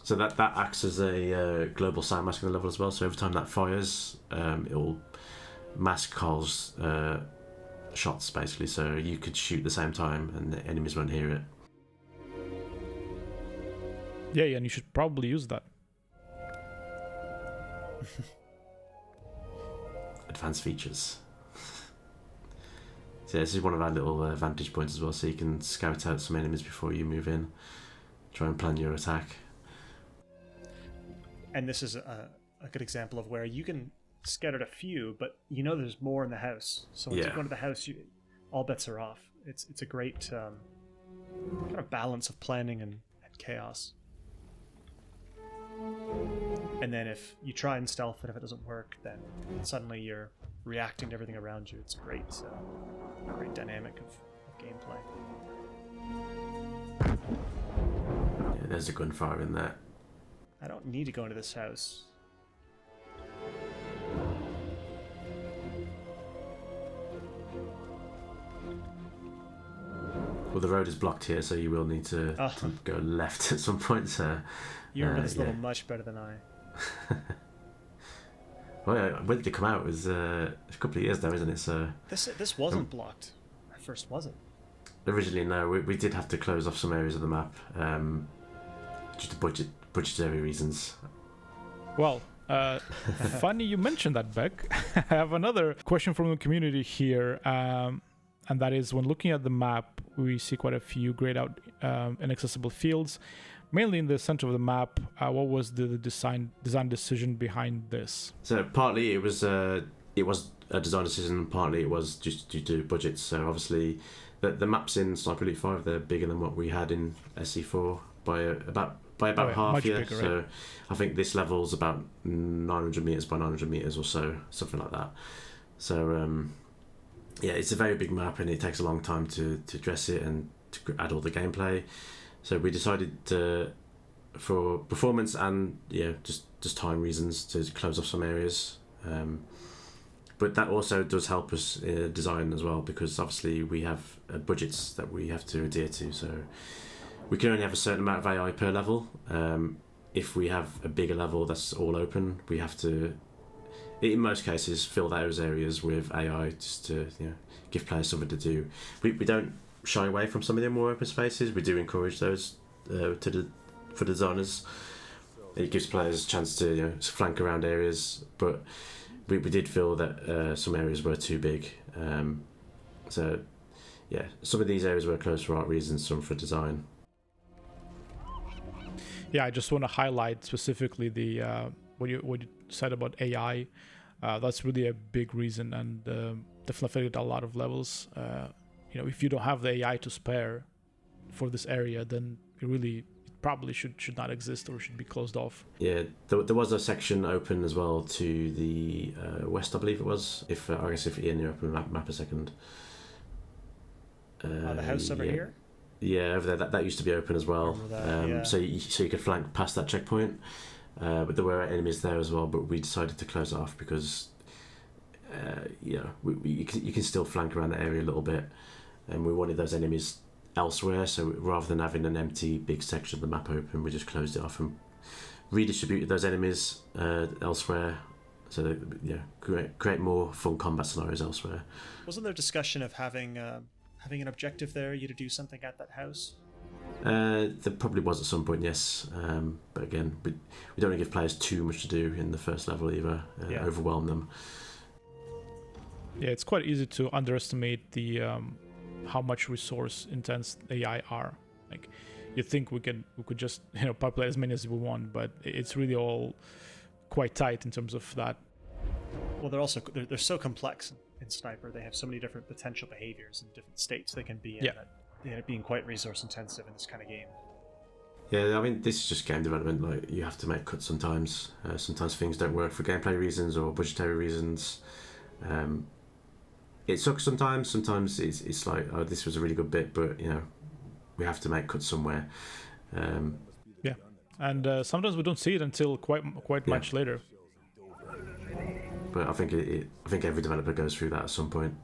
So that acts as a global sound mask in the level as well, so every time that fires, it will mask Carl's shots, basically, so you could shoot at the same time and the enemies won't hear it. Yeah, and you should probably use that. Advanced features. So yeah, this is one of our little vantage points as well, so you can scout out some enemies before you move in. Try and plan your attack. And this is a good example of where you can scout out a few, but you know there's more in the house. So once you go into the house, all bets are off. It's a great kind of balance of planning and chaos. And then if you try and stealth it, if it doesn't work, then suddenly you're reacting to everything around you. It's a great dynamic of gameplay. Yeah, there's a gunfire in there. I don't need to go into this house. Well, the road is blocked here, so you will need to go left at some point. So you remember this level much better than I. Well, yeah, when did it come out? It was a couple of years now, isn't it? So this wasn't blocked. At first, was it? Originally, no. We did have to close off some areas of the map due to budgetary reasons. Well, funny you mentioned that, Beck. I have another question from the community here, and that is, when looking at the map, we see quite a few grayed out inaccessible fields, mainly in the center of the map. What was the design decision behind this? So partly it was a design decision, partly it was just due to budgets. So obviously the maps in Sniper Elite 5, they're bigger than what we had in SE4 by about half. Yeah, bigger, so right? I think this level's about 900 meters by 900 meters or so, something like that. So yeah, it's a very big map and it takes a long time to dress it and to add all the gameplay. So we decided for performance and just time reasons to close off some areas. But that also does help us in design as well, because obviously we have budgets that we have to adhere to. So we can only have a certain amount of AI per level. If we have a bigger level that's all open, we have to, in most cases, fill those areas with AI just to give players something to do. We don't shy away from some of the more open spaces. We do encourage those for designers. It gives players a chance to flank around areas, but we did feel that some areas were too big. So yeah, some of these areas were closed for art reasons, some for design. Yeah, I just want to highlight specifically the what you said about AI. That's really a big reason, and definitely affected a lot of levels. If you don't have the AI to spare for this area, then it probably should not exist or should be closed off. Yeah, there was a section open as well to the west, I believe it was. I guess if Ian, you open the map a second. The house over here? Yeah, over there. That used to be open as well. So you could flank past that checkpoint. But there were enemies there as well, but we decided to close it off because you can still flank around the area a little bit, and we wanted those enemies elsewhere. So rather than having an empty big section of the map open, we just closed it off and redistributed those enemies elsewhere. So that, create more fun combat scenarios elsewhere. Wasn't there discussion of having an objective there, you to do something at that house? There probably was at some point, yes. But again, we don't want to give players too much to do in the first level either, overwhelm them. Yeah, it's quite easy to underestimate the how much resource intense AI are. Like, you think we could just populate as many as we want, but it's really all quite tight in terms of that. Well, they're so complex in Sniper. They have so many different potential behaviors and different states they can be in that they end up being quite resource intensive in this kind of game. Yeah, I mean, this is just game development. Like, you have to make cuts sometimes. Sometimes things don't work for gameplay reasons or budgetary reasons. It sucks sometimes. Sometimes it's like, oh, this was a really good bit, but we have to make cuts somewhere. And sometimes we don't see it until quite much later. But I think I think every developer goes through that at some point.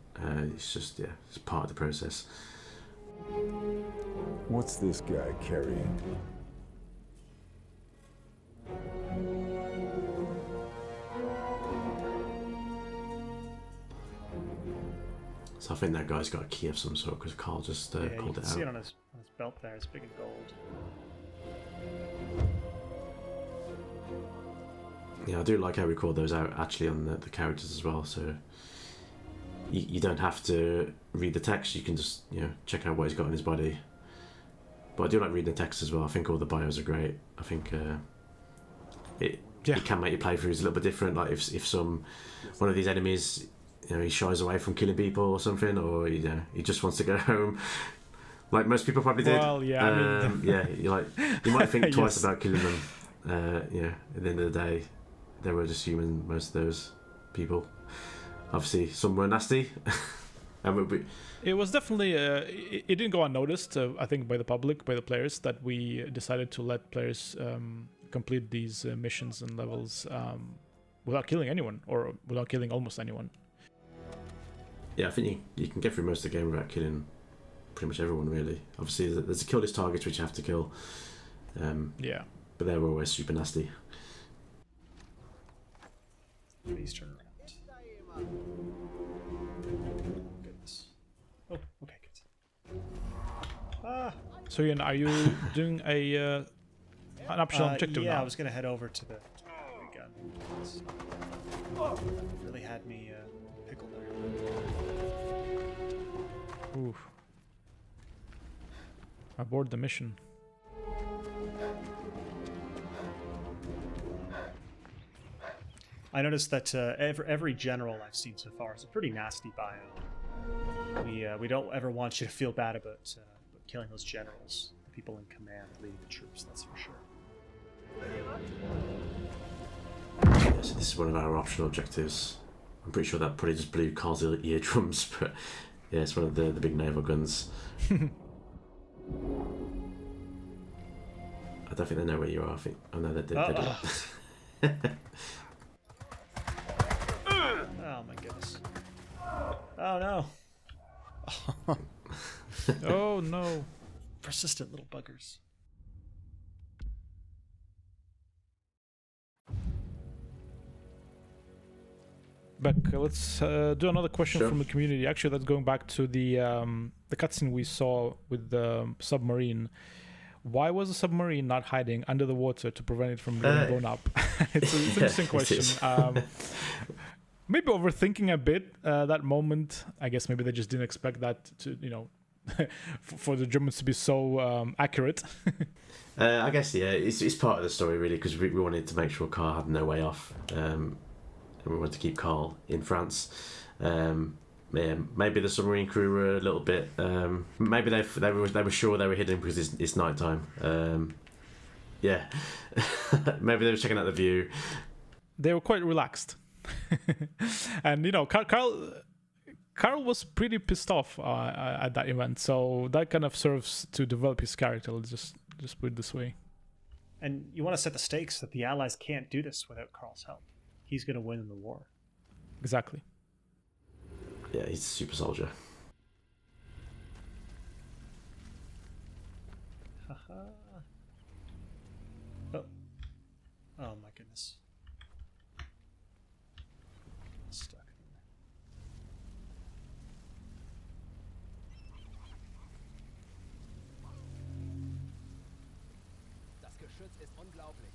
It's just it's part of the process. What's this guy carrying? So I think that guy's got a key of some sort because Carl just called it out. You can see it on his belt there. It's big and gold. Yeah, I do like how we called those out actually on the characters as well. So you don't have to read the text. You can just check out what he's got in his body. But I do like reading the text as well. I think all the bios are great. I think it can make your playthroughs a little bit different. Like if one of these enemies, he shies away from killing people or something, or he just wants to go home, like most people probably did. Well, you might think twice about killing them. At the end of the day, they were just human. Most of those people, obviously, some were nasty. It was definitely it didn't go unnoticed. I think by the public, by the players, that we decided to let players complete these missions and levels without killing anyone, or without killing almost anyone. Yeah, I think you can get through most of the game without killing pretty much everyone, really. Obviously, there's a kill list targets which you have to kill. But they were always super nasty. Please turn around. Goodness. Oh, okay, good. So Ian, are you doing an optional objective now? Yeah, I was going to head over to the gun. Really had me pickled there. Ooh. Abort the mission. I noticed that every general I've seen so far is a pretty nasty bio. We don't ever want you to feel bad about killing those generals, the people in command leading the troops, that's for sure. Yeah, so this is one of our optional objectives. I'm pretty sure that probably just blew Carl's eardrums, but yeah, it's one of the big naval guns. I don't think they know where you are. I think. Oh no, they do. Oh my goodness. Oh no. Oh no. Persistent little buggers. Beck, let's do another question from the community. Actually, that's going back to the cutscene we saw with the submarine. Why was the submarine not hiding under the water to prevent it from getting blown up? It's an interesting question. Maybe overthinking a bit that moment. I guess maybe they just didn't expect that to, for the Germans to be so accurate. I guess, yeah, it's part of the story, really, because we wanted to make sure Carl had no way off. And we wanted to keep Carl in France. Yeah, maybe the submarine crew were a little bit. Maybe they were sure they were hidden because it's night time. Yeah, maybe they were checking out the view. They were quite relaxed, and Carl was pretty pissed off at that event, so that kind of serves to develop his character. Let's just put it this way. And you want to set the stakes that the Allies can't do this without Carl's help. He's going to win in the war. Exactly. Yeah, he's a super soldier. Haha. Oh my goodness. Stuck. Das Geschütz ist unglaublich.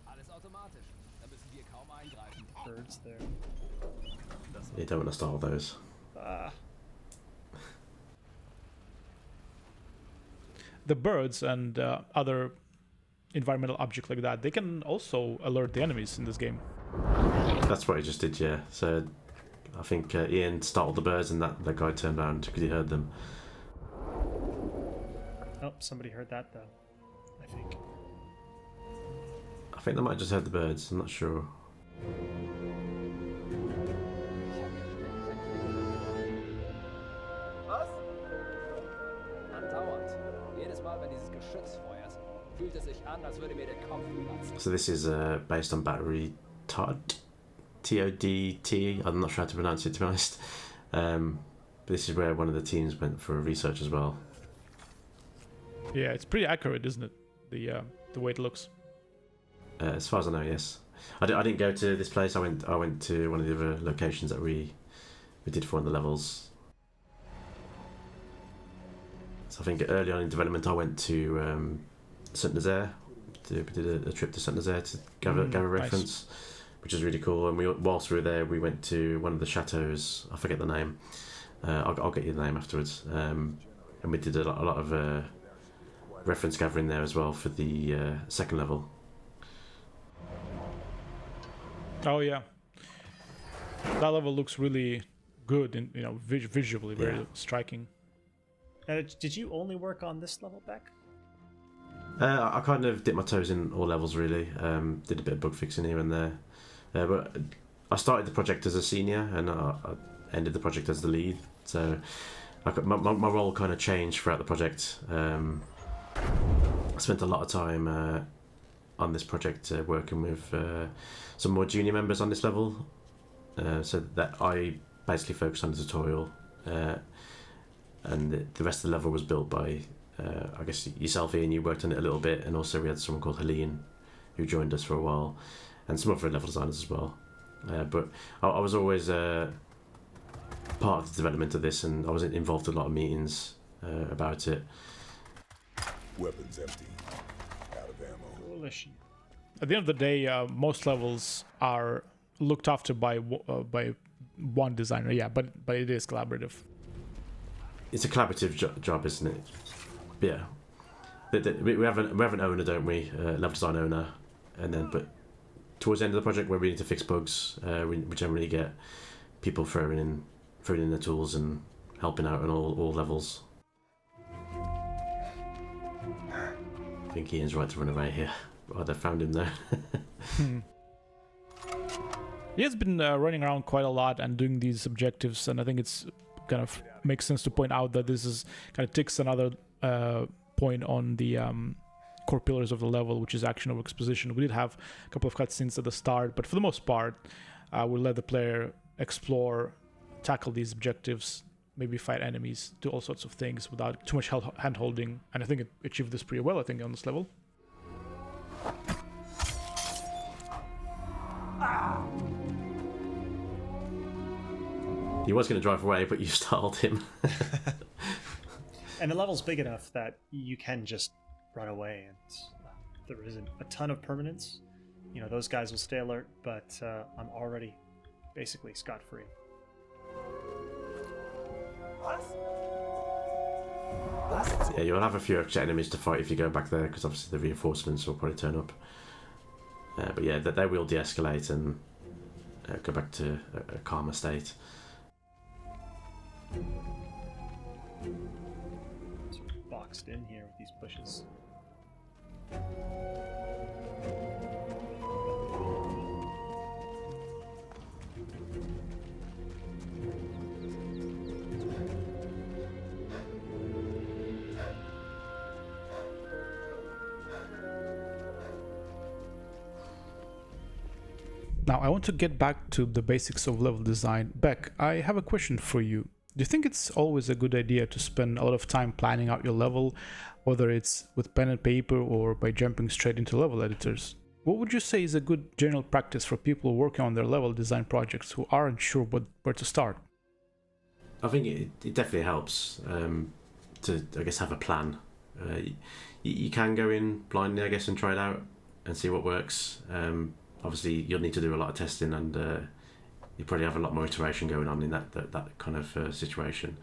Alles automatisch. Da müssen wir kaum eingreifen. Birds there. You don't want to start those. The birds and other environmental objects like that, they can also alert the enemies in this game. That's what he just did, yeah. So I think Ian startled the birds and that guy turned around because he heard them. Oh, somebody heard that though, I think. I think they might have just heard the birds, I'm not sure. Was? Andauernd. Jedes Mal, wenn dieses Geschütz feuert, fühlt es sich an, als würde mir der Kopf platzen. So this is based on Battery Todd, T-O-D-T. I'm not sure how to pronounce it, to be honest. But this is where one of the teams went for research as well. Yeah, it's pretty accurate, isn't it? The way it looks. As far as I know, yes. I didn't go to this place. I went to one of the other locations that we did for one of the levels. So I think early on in development, I went to Saint-Nazaire. We did a trip to Saint-Nazaire to gather reference, which is really cool. And whilst we were there, we went to one of the chateaus. I forget the name. I'll get you the name afterwards. And we did a lot of reference gathering there as well for the second level. Oh yeah, that level looks really good and visually very striking. Did you only work on this level, Beck? I kind of dipped my toes in all levels really. Did a bit of bug fixing here and there, but I started the project as a senior and I ended the project as the lead. So my role kind of changed throughout the project. I spent a lot of time on this project working with some more junior members on this level, so that I basically focused on the tutorial, and the rest of the level was built by I guess yourself, Ian. You worked on it a little bit, and also we had someone called Helene who joined us for a while, and some other level designers as well. But I was always part of the development of this, and I was involved in a lot of meetings about it. Weapons empty. Out of ammo. Foolish. At the end of the day, most levels are looked after by one designer. Yeah, but it is collaborative. It's a collaborative job, isn't it? Yeah. We have an owner, don't we? Level design owner, but towards the end of the project, where we need to fix bugs, we generally get people throwing in the tools and helping out on all levels. I think Ian's right to run away here. Oh, they found him though. He has been running around quite a lot and doing these objectives, and I think it's kind of makes sense to point out that this is kind of ticks another point on the core pillars of the level, which is action over exposition. We did have a couple of cutscenes at the start, but for the most part, we'll let the player explore, tackle these objectives, maybe fight enemies, do all sorts of things without too much hand-holding, and I think it achieved this pretty well, I think, on this level. He was going to drive away, but you startled him. And the level's big enough that you can just run away, and there isn't a ton of permanence. Those guys will stay alert, but I'm already basically scot-free. Yeah, you'll have a few extra enemies to fight if you go back there, because obviously the reinforcements will probably turn up. But yeah, they will de-escalate and go back to a calmer state. Sort of boxed in here with these bushes. Now, I want to get back to the basics of level design. Beck, I have a question for you. Do you think it's always a good idea to spend a lot of time planning out your level, whether it's with pen and paper or by jumping straight into level editors? What would you say is a good general practice for people working on their level design projects who aren't sure where to start? I think it definitely helps to, I guess, have a plan. You can go in blindly, I guess, and try it out and see what works. Obviously, you'll need to do a lot of testing, and you probably have a lot more iteration going on in that kind of situation.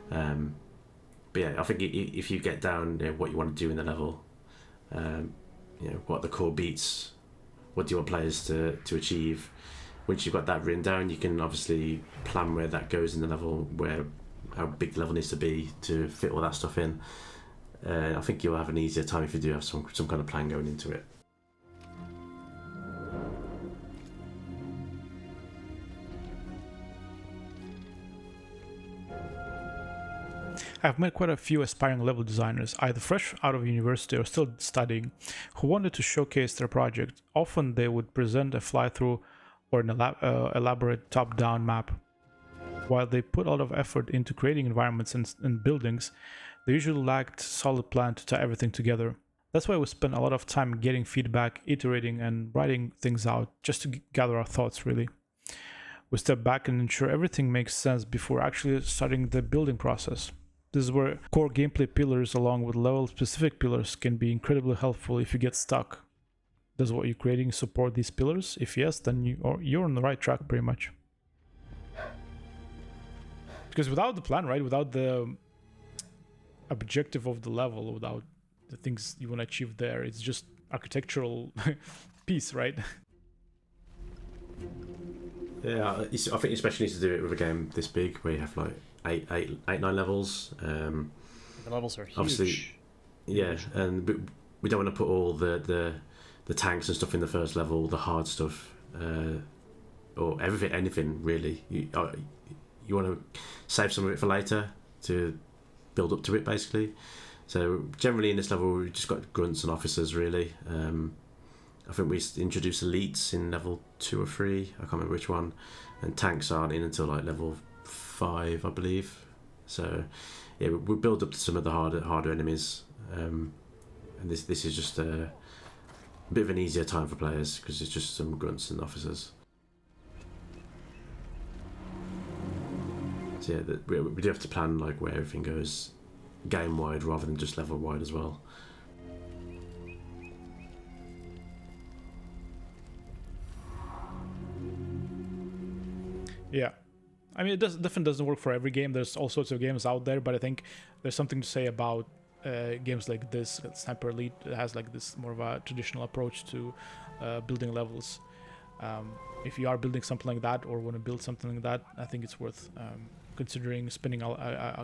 But yeah, I think if you get down what you want to do in the level, what the core beats, what do you want players to achieve. Once you've got that written down, you can obviously plan where that goes in the level, how big the level needs to be to fit all that stuff in. I think you'll have an easier time if you do have some kind of plan going into it. I've met quite a few aspiring level designers, either fresh out of university or still studying, who wanted to showcase their project. Often they would present a fly-through or an elaborate top-down map. While they put a lot of effort into creating environments and buildings, they usually lacked a solid plan to tie everything together. That's why we spend a lot of time getting feedback, iterating, and writing things out just to gather our thoughts, really. We step back and ensure everything makes sense before actually starting the building process. This is where core gameplay pillars along with level-specific pillars can be incredibly helpful if you get stuck. Does what you're creating support these pillars? If yes, then you're on the right track pretty much. Because without the plan, right, without the objective of the level, without the things you want to achieve there, it's just architectural piece, right? Yeah, I think you especially need to do it with a game this big, where you have like 9 levels. The levels are huge. Obviously, yeah, and we don't want to put all the tanks and stuff in the first level, the hard stuff, or anything really. You want to save some of it for later to build up to it, basically. So generally in this level, we've just got grunts and officers, really. I think we introduced elites in level 2 or 3. I can't remember which one. And tanks aren't in until like level 5, I believe. So yeah, we build up to some of the harder enemies. And this is just a bit of an easier time for players because it's just some grunts and officers. So yeah, we do have to plan like where everything goes game wide rather than just level wide as well. Yeah, I mean, it definitely doesn't work for every game. There's all sorts of games out there, but I think there's something to say about games like this, Sniper Elite. It has like this more of a traditional approach to building levels. If you are building something like that or want to build something like that, I think it's worth considering spending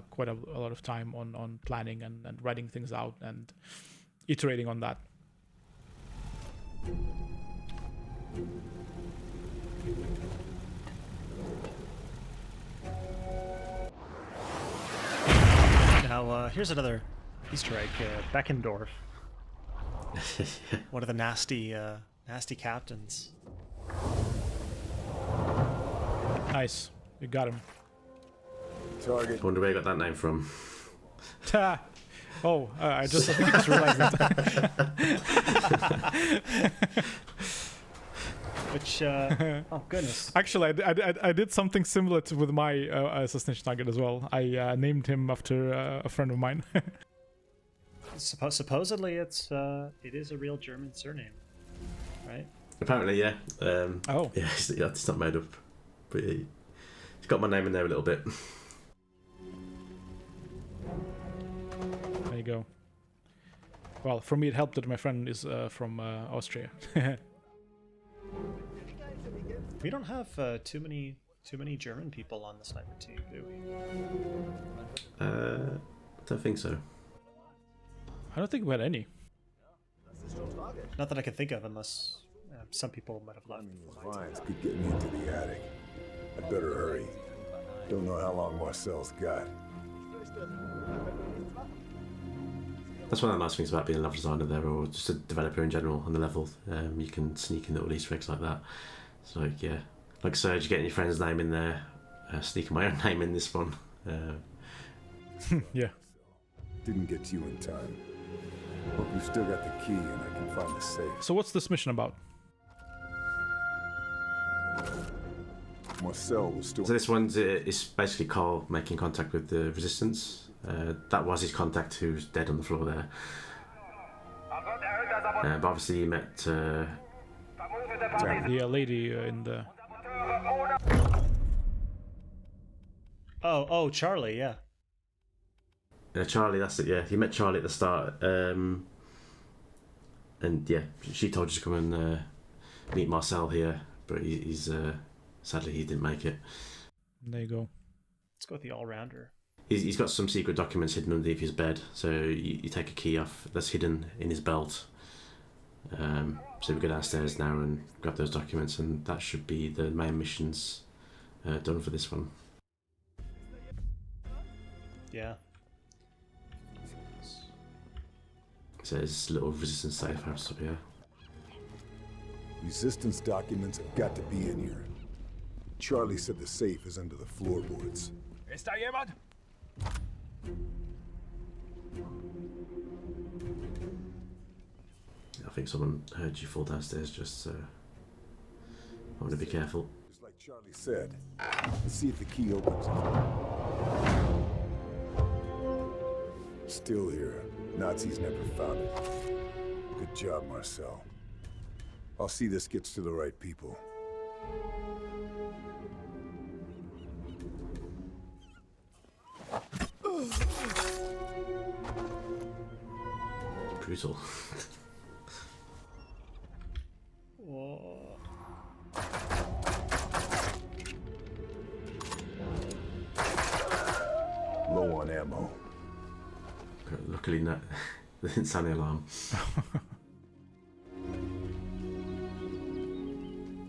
quite a lot of time on planning and writing things out and iterating on that. Now, here's another Easter egg. Beckendorf. One of the nasty captains. Nice. You got him. Target. I wonder where you got that name from. Oh, I think I just realized that. Which, oh goodness. Actually, I did something similar with my assassination target as well. I named him after a friend of mine. Supposedly, it is a real German surname, right? Apparently, yeah. Oh. Yeah, it's not made up. But it's got my name in there a little bit. There you go. Well, for me, it helped that my friend is from Austria. We don't have too many Too many German people on the sniper team, do we? Don't think so. I don't think we had any. Not that I can think of, unless some people might have left. Vines could get me into the attic. I'd better hurry. Don't know how long Marcel's got. That's one of the nice things about being a level designer there, or just a developer in general on the level. You can sneak in little Easter eggs like that. It's like, yeah, like Serge, getting your friend's name in there, sneaking my own name in this one. Yeah. Didn't get to you in time. Hope you've still got the key and I can find the safe. So what's this mission about? Marcel was still... So this one's is basically Carl making contact with the Resistance. That was his contact who's dead on the floor there. But obviously he met The lady in the... Oh, Charlie, yeah. Charlie, that's it, yeah. He met Charlie at the start. And yeah, she told you to come and meet Marcel here, but he's sadly he didn't make it. There you go. Let's go with the all-rounder. He's got some secret documents hidden underneath his bed, so you take a key off that's hidden in his belt. So we go downstairs now and grab those documents, and that should be the main missions done for this one. Yeah. So there's a little Resistance safe house up here. Resistance documents have got to be in here. Charlie said the safe is under the floorboards. Ist da jemand? I think someone heard you fall downstairs, just so I want to be careful. Just like Charlie said. Let's see if the key opens it. Still here. Nazis never found it. Good job, Marcel. I'll see this gets to the right people. Brutal. Whoa. Low on ammo. Luckily, no, they didn't sound the alarm.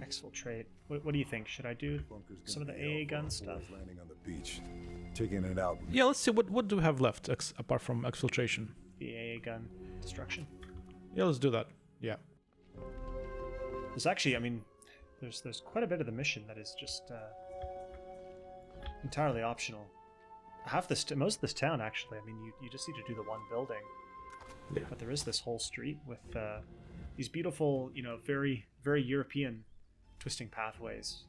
Exfiltrate. What do you think? Should I do some of the AA gun stuff? Landing on the beach, taking it out. Yeah, let's see. What do we have left apart from exfiltration? The AA gun destruction. Yeah, let's do that. Yeah. There's actually, I mean, there's quite a bit of the mission that is just entirely optional. Most of this town, actually. I mean, you just need to do the one building. Yeah. But there is this whole street with these beautiful, very, very European twisting pathways.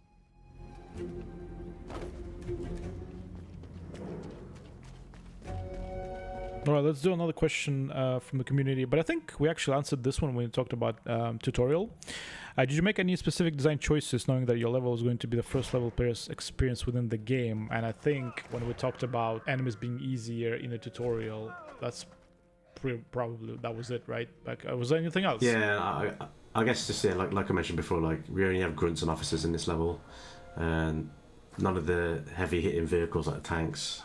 All right, let's do another question from the community. But I think we actually answered this one when we talked about tutorial. Did you make any specific design choices knowing that your level is going to be the first level player's experience within the game? And I think when we talked about enemies being easier in the tutorial, that's probably, that was it, right? Like, was there anything else? Yeah, I guess just, yeah, like I mentioned before, like we only have grunts and officers in this level, and none of the heavy hitting vehicles like the tanks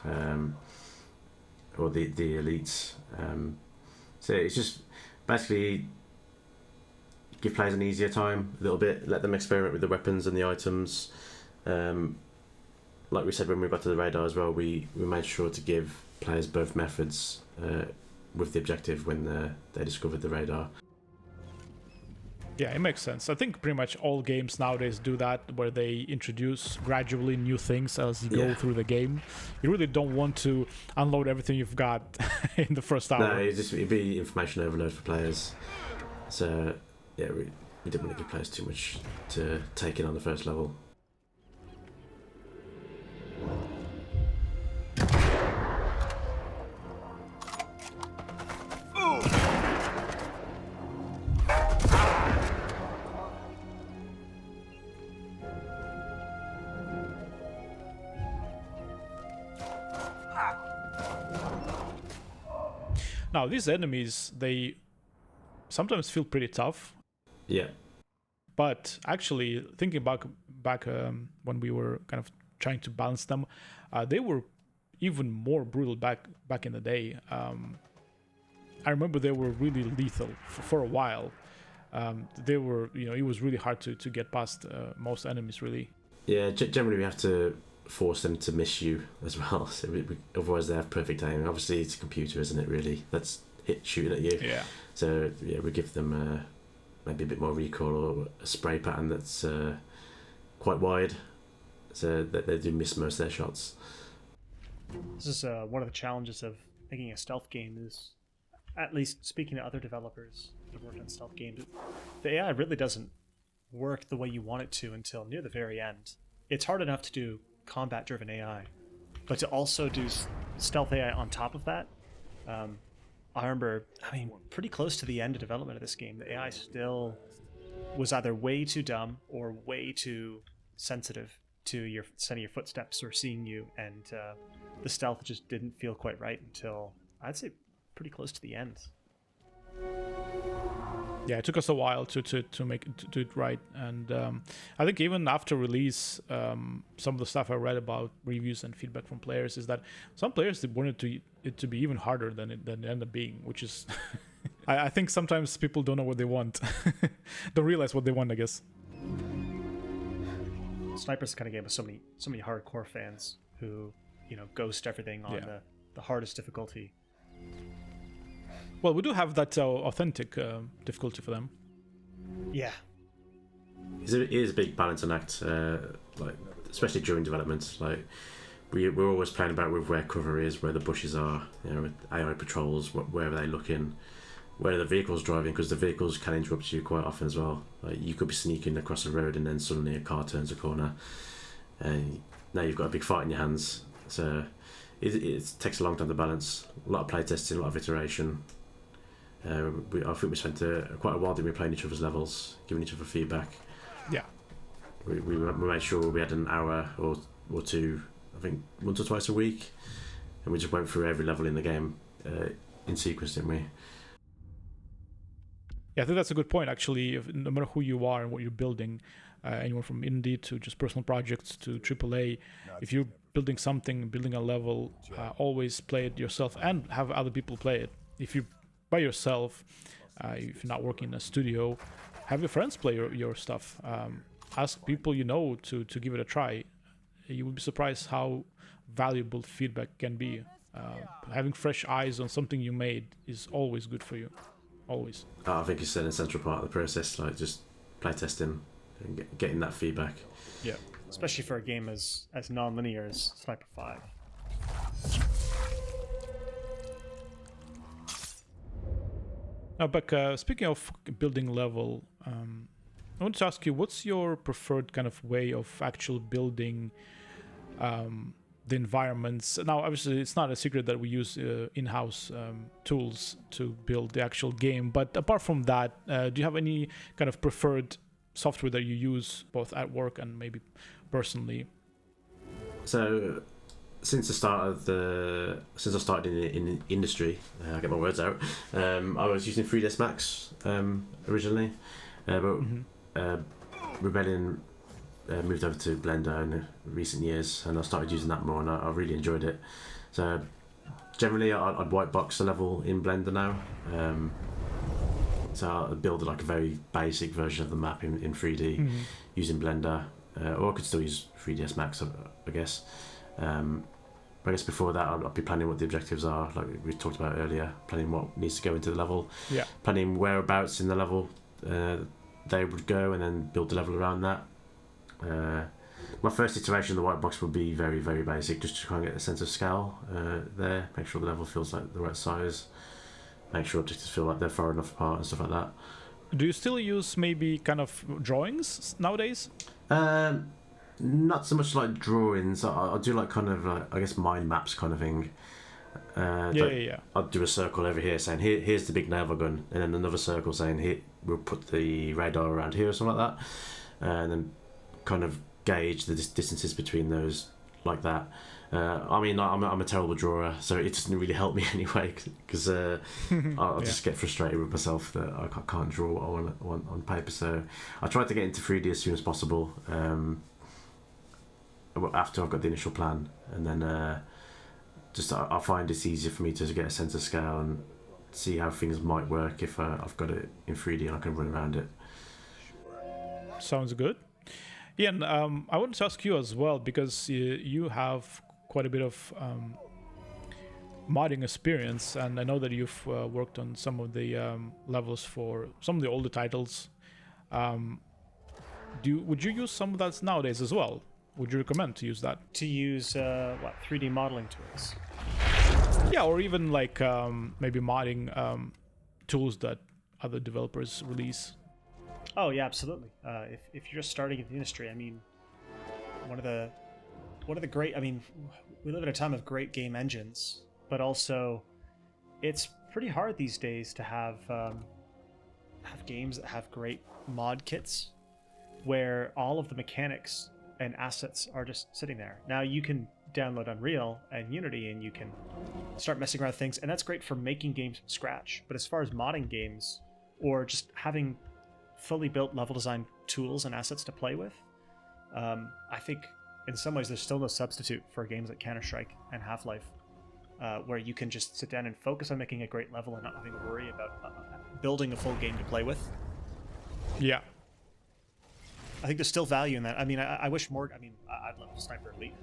or the elites. So it's just basically give players an easier time a little bit, let them experiment with the weapons and the items. Like we said when we got to the radar as well, we made sure to give players both methods with the objective when they discovered the radar. Yeah, it makes sense. I think pretty much all games nowadays do that, where they introduce gradually new things as you go through the game. You really don't want to unload everything you've got in the first hour. No, it'd be information overload for players. So yeah, we didn't want to give players too much to take in on the first level. Now, these enemies, they sometimes feel pretty tough. Yeah. But actually, thinking back when we were kind of trying to balance them. They were even more brutal back in the day. I remember they were really lethal for a while. They were, it was really hard to get past most enemies, really. Yeah, generally we have to force them to miss you as well. So otherwise they have perfect aim. Obviously it's a computer, isn't it, really? That's shooting at you. Yeah. So yeah, we give them maybe a bit more recoil or a spray pattern that's quite wide, so that they do miss most of their shots. This is one of the challenges of making a stealth game is, at least speaking to other developers that work on stealth games, the AI really doesn't work the way you want it to until near the very end. It's hard enough to do combat-driven AI, but to also do stealth AI on top of that, I remember, pretty close to the end of development of this game, the AI still was either way too dumb or way too sensitive to your sending your footsteps or seeing you, and the stealth just didn't feel quite right until, I'd say, pretty close to the end. Yeah, it took us a while to do it right, and I think even after release, some of the stuff I read about reviews and feedback from players is that some players wanted it to be even harder than it ended up being, which is, I think sometimes people don't know what they want, don't realize what they want, I guess. Sniper's the kind of game with so many hardcore fans who, ghost everything on the hardest difficulty. Well, we do have that authentic difficulty for them. Yeah. It is a big balancing act, especially during development. Like we're always playing about with where cover is, where the bushes are, with AI patrols, wherever they're looking, where the vehicle's driving, because the vehicles can interrupt you quite often as well. Like you could be sneaking across the road and then suddenly a car turns a corner, and now you've got a big fight in your hands. So it takes a long time to balance. A lot of play testing, a lot of iteration. I think we spent quite a while doing playing each other's levels, giving each other feedback. Yeah. We made sure we had an hour or two, I think once or twice a week, and we just went through every level in the game in sequence, didn't we? Yeah, I think that's a good point, actually. No matter who you are and what you're building, anyone from indie to just personal projects to AAA, if you're building something, building a level, always play it yourself and have other people play it. If you're by yourself, if you're not working in a studio, have your friends play your stuff. Ask people to give it a try. You will be surprised how valuable feedback can be. Having fresh eyes on something you made is always good for you. Always. I think it's an essential part of the process, like just play testing and getting that feedback. Yeah. Especially for a game as non-linear as Sniper 5. Now, Beck, speaking of building level, I want to ask you, what's your preferred kind of way of actual building the environments? Now, obviously, it's not a secret that we use in-house tools to build the actual game, but apart from that, do you have any kind of preferred software that you use both at work and maybe personally? So, since I started in the industry, I get my words out. I was using 3ds Max originally, but Rebellion moved over to Blender in recent years, and I started using that more, and I really enjoyed it. So generally, I'd whitebox a level in Blender now. So I build like a very basic version of the map in 3D using Blender, or I could still use 3ds Max, I guess. But I guess before that, I'd be planning what the objectives are, like we talked about earlier, planning what needs to go into the level, planning whereabouts in the level they would go, and then build the level around that. My first iteration of the whitebox would be very, very basic, just to try and get a sense of scale there, make sure the level feels like the right size, make sure objectives feel like they're far enough apart and stuff like that. Do you still use maybe kind of drawings nowadays? Not so much like drawings. I do like kind of like, I guess, mind maps kind of thing. I'd do a circle over here saying here's the big naval gun, and then another circle saying here we'll put the radar around here or something like that, and then kind of gauge the distances between those like that. I mean, I'm a terrible drawer, so it doesn't really help me anyway, because I'll just get frustrated with myself that I can't draw what I want on paper. So I tried to get into 3D as soon as possible, after I've got the initial plan, and then I find it's easier for me to get a sense of scale and see how things might work if I've got it in 3D and I can run around it. Sounds good. Ian, I wanted to ask you as well, because you have quite a bit of modding experience, and I know that you've worked on some of the levels for some of the older titles. Would you use some of that nowadays as well? Would you recommend to use that? To use 3D modeling tools? Yeah, or even like maybe modding tools that other developers release. Oh yeah, absolutely. If you're just starting in the industry, I mean, one of the great, I mean, we live in a time of great game engines, but also it's pretty hard these days to have games that have great mod kits where all of the mechanics and assets are just sitting there. Now you can download Unreal and Unity and you can start messing around with things, and that's great for making games from scratch. But as far as modding games or just having fully built level design tools and assets to play with, I think in some ways there's still no substitute for games like Counter-Strike and Half-Life, where you can just sit down and focus on making a great level and not having to worry about building a full game to play with. Yeah. I think there's still value in that. I mean, I wish more. I mean, I'd love Sniper Elite,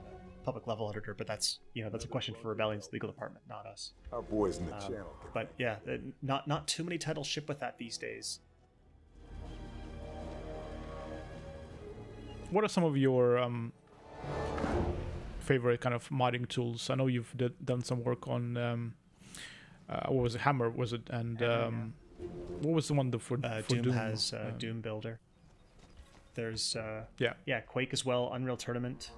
public level editor, but that's a question for Rebellion's legal department, not us. Our boys in the channel. But yeah, not too many titles ship with that these days. What are some of your favorite kind of modding tools? I know you've done some work on what was it, Hammer, was it? And what was the one for Doom has Doom Builder. There's Quake as well, Unreal Tournament.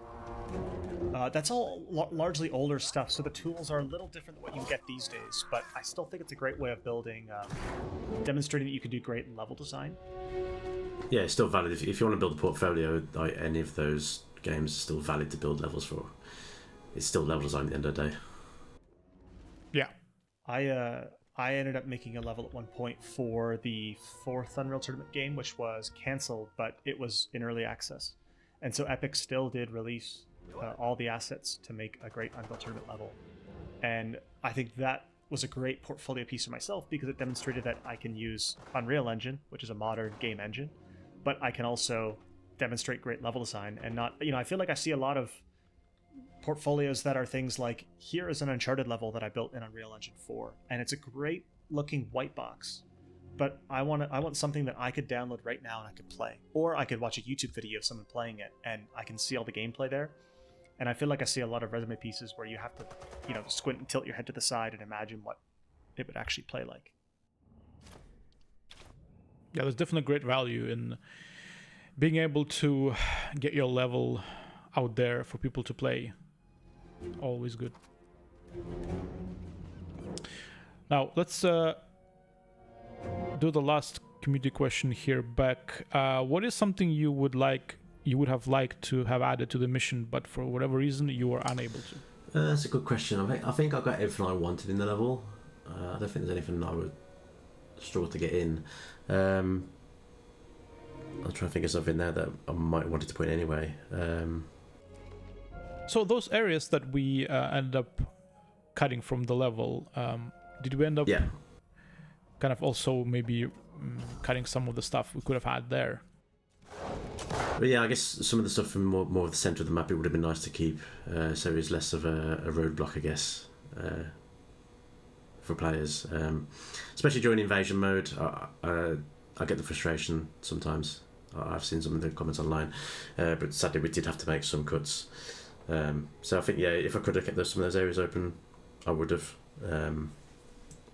That's all largely older stuff, so the tools are a little different than what you can get these days, but I still think it's a great way of building, demonstrating that you can do great level design. Yeah, it's still valid. If you want to build a portfolio, like any of those games are still valid to build levels for. It's still level design at the end of the day. Yeah. I ended up making a level at one point for the 4th Unreal Tournament game, which was cancelled, but it was in early access. And so Epic still did release all the assets to make a great Unreal Tournament level. And I think that was a great portfolio piece for myself because it demonstrated that I can use Unreal Engine, which is a modern game engine, but I can also demonstrate great level design and not, I feel like I see a lot of portfolios that are things like, here is an Uncharted level that I built in Unreal Engine 4, and it's a great looking white box, but I want something that I could download right now and I could play, or I could watch a YouTube video of someone playing it and I can see all the gameplay there. And I feel like I see a lot of resume pieces where you have to, squint and tilt your head to the side and imagine what it would actually play like. Yeah, there's definitely great value in being able to get your level out there for people to play. Always good. Now let's do the last community question here, Beck. What is something you would have liked to have added to the mission, but for whatever reason you were unable to? That's a good question. I think I got everything I wanted in the level. I don't think there's anything I would struggle to get in. I'll try and think of something there that I might wanted to put in anyway. So those areas that we ended up cutting from the level, did we end up kind of also maybe cutting some of the stuff we could have had there? But yeah, I guess some of the stuff from more of the centre of the map, it would have been nice to keep, so it's less of a roadblock, I guess, for players. Especially during invasion mode, I get the frustration sometimes. I've seen some of the comments online, but sadly we did have to make some cuts. So I think, if I could have kept some of those areas open, I would have.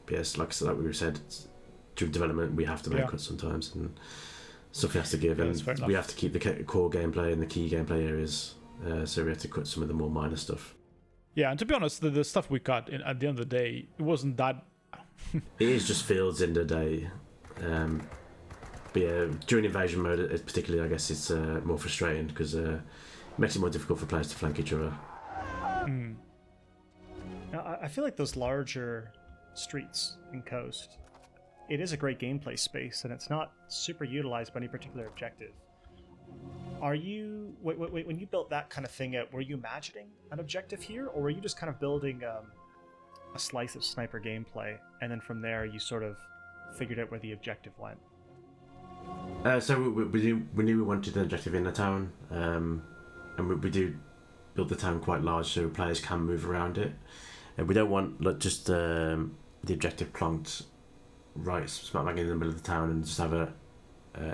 Yes, like we said, during development we have to make cuts sometimes, and something has to give, and we have to keep the core gameplay and the key gameplay areas, so we have to cut some of the more minor stuff. Yeah, and to be honest, the stuff we cut, at the end of the day, it wasn't that... It is just fields in the day. But yeah, during invasion mode particularly, I guess it's more frustrating because it makes it more difficult for players to flank each other. Now, I feel like those larger streets in Coast, it is a great gameplay space, and it's not super utilized by any particular objective. Are you when you built that kind of thing out? Were you imagining an objective here, or were you just kind of building a slice of sniper gameplay, and then from there you sort of figured out where the objective went? So we knew we wanted an objective in the town, and we do build the town quite large so players can move around it. And we don't want just the objective plonked right smack bang in the middle of the town and just have a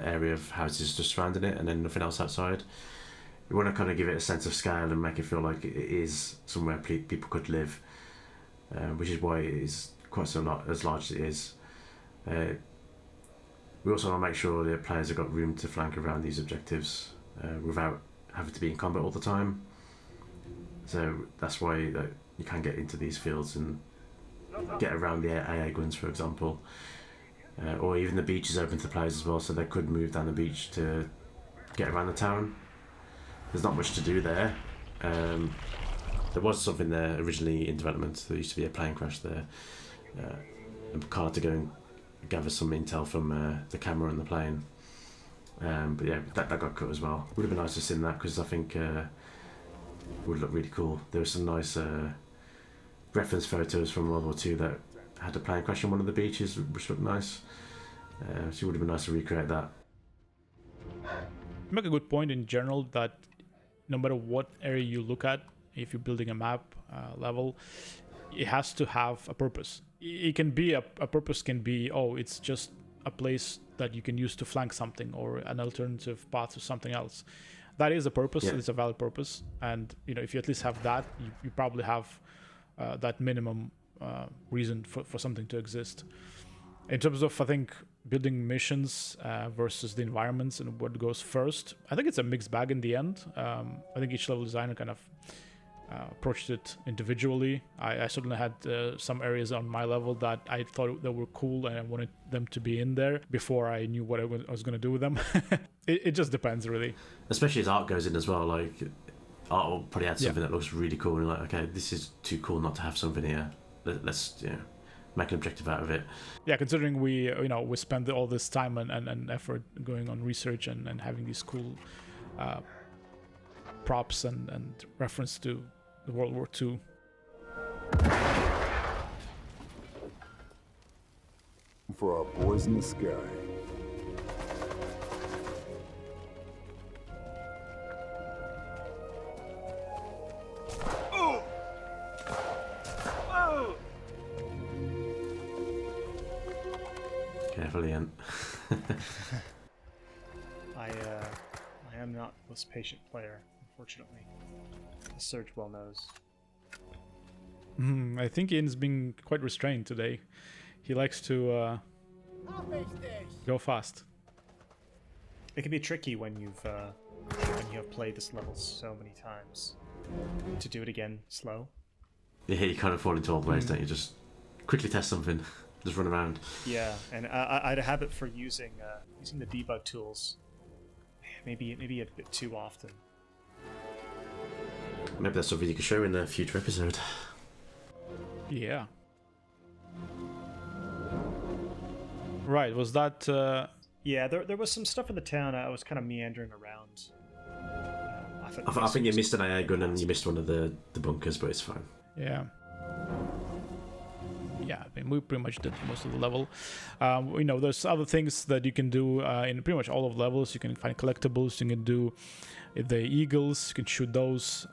area of houses just surrounding it and then nothing else outside. We want to kind of give it a sense of scale and make it feel like it is somewhere people could live, which is why it is quite as large as it is. We also want to make sure the players have got room to flank around these objectives without having to be in combat all the time. So that's why you can get into these fields and get around the AA guns, for example. Or even the beach is open to players as well, so they could move down the beach to get around the town. There's not much to do there. There was something there originally in development. There used to be a plane crash there. And Carl had to go and gather some intel from the camera and the plane. But yeah, that got cut as well. Would have been nice to see that, because I think it would look really cool. There were some nice reference photos from World War II that had a plane crash on one of the beaches, which looked nice. So it would have been nice to recreate that. You make a good point in general that no matter what area you look at, if you're building a map level, it has to have a purpose. It can be a purpose can be, oh, it's just a place that you can use to flank something, or an alternative path to something else. That is a purpose. Yeah. It's a valid purpose, and if you at least have that, you probably have that minimum reason for something to exist. In terms of, I think, building missions versus the environments and what goes first, I think it's a mixed bag in the end. I think each level designer kind of approached it individually. I certainly had some areas on my level that I thought that were cool and I wanted them to be in there before I knew what I was going to do with them. It just depends, really. Especially as art goes in as well. Like, art will probably add something that looks really cool, and like, okay, this is too cool not to have something here. Let's make an objective out of it. Yeah, considering we spend all this time and effort going on research and having these cool props and reference to the World War II. For our boys in the sky. Careful, Ian. I am not the most patient player, unfortunately. As Serge well knows. I think Ian's being quite restrained today. He likes to go fast. It can be tricky when you have played this level so many times to do it again slow. Yeah, you kind of fall into old ways, don't you? Just quickly test something, just run around. Yeah, and I had a habit for using the debug tools, maybe a bit too often. Maybe that's something you could show in a future episode. Yeah. Right, was that... Yeah, there was some stuff in the town. I was kind of meandering around. I think you missed an AA gun and you missed one of the bunkers, but it's fine. Yeah. Yeah, I mean, we pretty much did most of the level. There's other things that you can do in pretty much all of the levels. You can find collectibles. You can do the eagles. You can shoot those.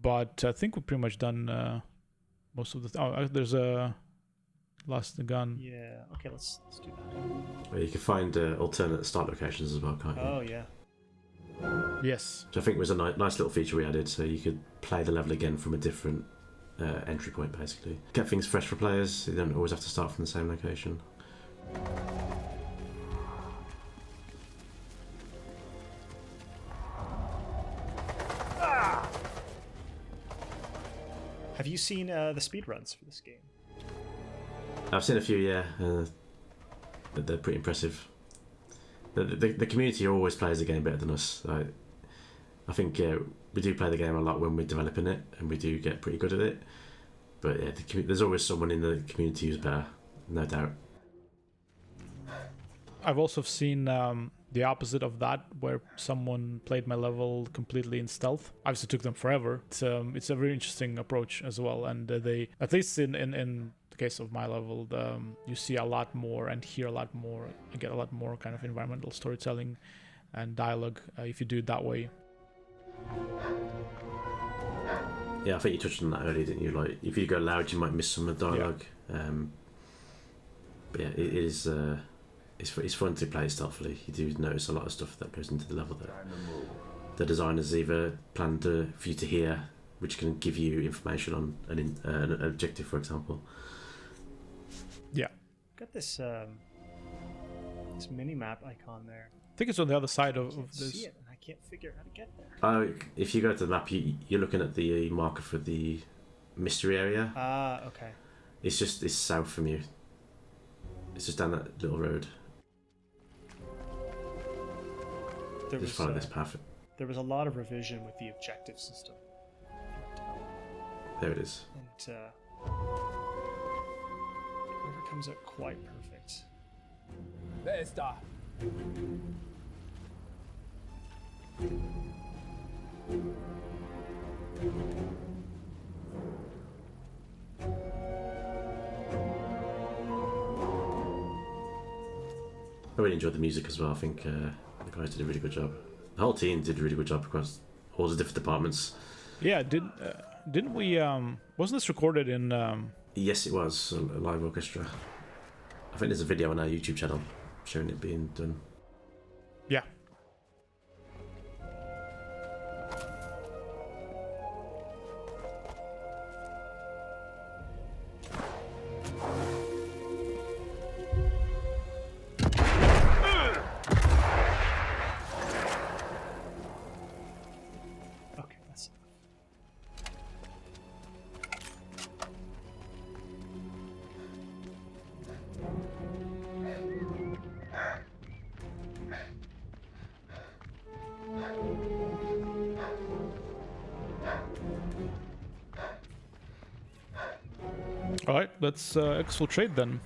But I think we've pretty much done most of the... there's a... Lost the gun. Yeah, okay, let's do that. Well, you can find alternate start locations as well, can't you? Oh, yeah. Yes. Which I think was a nice little feature we added, so you could play the level again from a different entry point, basically. Get things fresh for players, you don't always have to start from the same location. Have you seen the speedruns for this game? I've seen a few, yeah. But they're pretty impressive. The community always plays the game better than us. I I think we do play the game a lot when we're developing it, and we do get pretty good at it. But yeah, there's always someone in the community who's better, no doubt. I've also seen the opposite of that, where someone played my level completely in stealth. Obviously, it took them forever. It's a very interesting approach as well, and they, at least in the case of my level, you see a lot more and hear a lot more. You get a lot more kind of environmental storytelling and dialogue if you do it that way. Yeah, I think you touched on that earlier, didn't you? Like, if you go loud, you might miss some of the dialogue. Yeah. But yeah, it is. It's fun to play stealthily. You do notice a lot of stuff that goes into the level that the designers either planned for you to hear, which can give you information on an objective, for example. Yeah. Got this this mini map icon there. I think it's on the other side of this. See it, and I can't figure out how to get there. If you go to the map, you're looking at the marker for the mystery area. Ah, okay. It's south from you. It's just down that little road. Just follow this path. There was a lot of revision with the objective system. There it is. And never comes out quite perfect. Wer ist da? I really enjoyed the music as well. I think the guys did a really good job. The whole team did a really good job across all the different departments. Yeah, didn't we? Wasn't this recorded in? Yes, it was a live orchestra. I think there's a video on our YouTube channel showing it being done. Yeah. All right, let's exfiltrate then.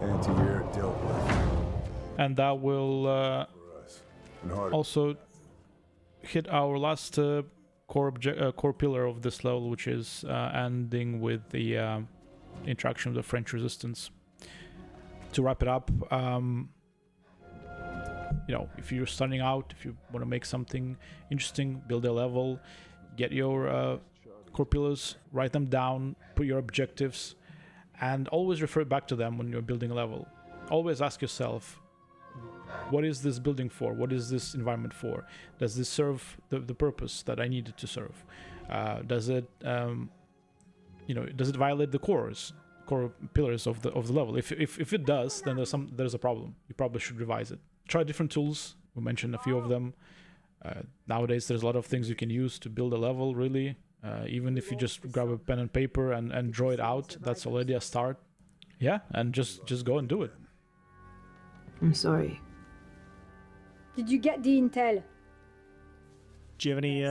Anti-air dealt with. And that will also hit our last core pillar of this level, which is ending with the interaction with the French resistance. To wrap it up, you know, if you're starting out, if you want to make something interesting, build a level, get your core pillars, write them down, put your objectives, and always refer back to them when you're building a level. Always ask yourself, what is this building for? What is this environment for? Does this serve the purpose that I need it to serve? Does it, you know, does it violate the core pillars of the level? If it does, then there's a problem. You probably should revise it. Try different tools. We mentioned a few of them. Nowadays, there's a lot of things you can use to build a level, really. Even if you just grab a pen and paper and draw it out, that's already a start. Yeah, and just go and do it. I'm sorry. Did you get the intel? Do you have any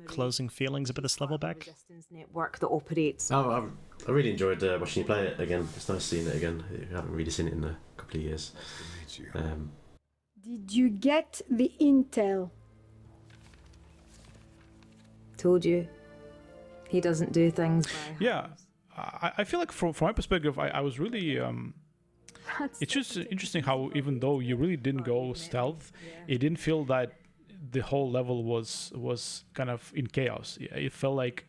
closing feelings about this level, Beck? Network that operates. Oh, I really enjoyed watching you play it again. It's nice seeing it again. I haven't really seen it in a couple of years. Did you get the intel? Told you. He doesn't do things by Yeah, I feel like from my perspective, I was really... it's just interesting how even though you really didn't go stealth, it didn't feel that the whole level was kind of in chaos. It felt like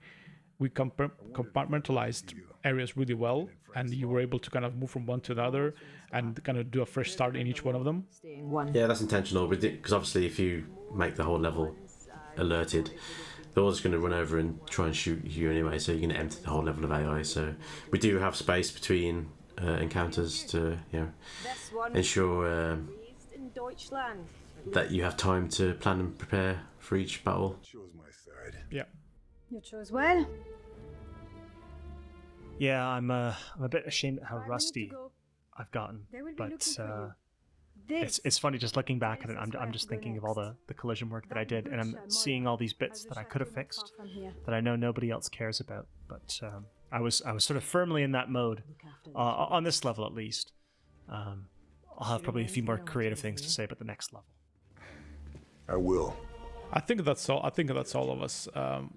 we compartmentalized areas really well, and you were able to kind of move from one to the other and kind of do a fresh start in each one of them. Yeah, that's intentional, because obviously if you make the whole level alerted, they're all just going to run over and try and shoot you anyway, so you're going to empty the whole level of AI. So we do have space between encounters to, you know, ensure that you have time to plan and prepare for each battle. Yeah. You chose well. Yeah, I'm a bit ashamed at how rusty I've gotten, but it's funny just looking back at it. I'm just thinking of all the collision work that I did, and I'm seeing all these bits that I could have fixed that I know nobody else cares about. But I was sort of firmly in that mode on this level at least. I'll have probably a few more creative things to say about the next level. I will. I think that's all. I think that's all of us.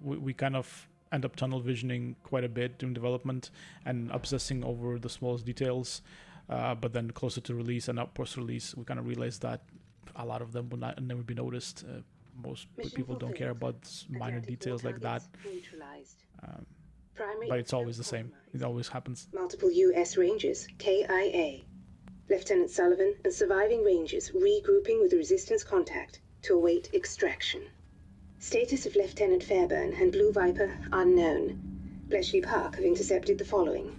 We kind of end up tunnel visioning quite a bit during development and obsessing over the smallest details. But then closer to release and post-release, we kind of realized that a lot of them will never be noticed. Most people don't care about minor details like that. But it's always the same. It always happens. Multiple U.S. Rangers, KIA. Lieutenant Sullivan and surviving Rangers regrouping with resistance contact to await extraction. Status of Lieutenant Fairburn and Blue Viper unknown. Bletchley Park have intercepted the following.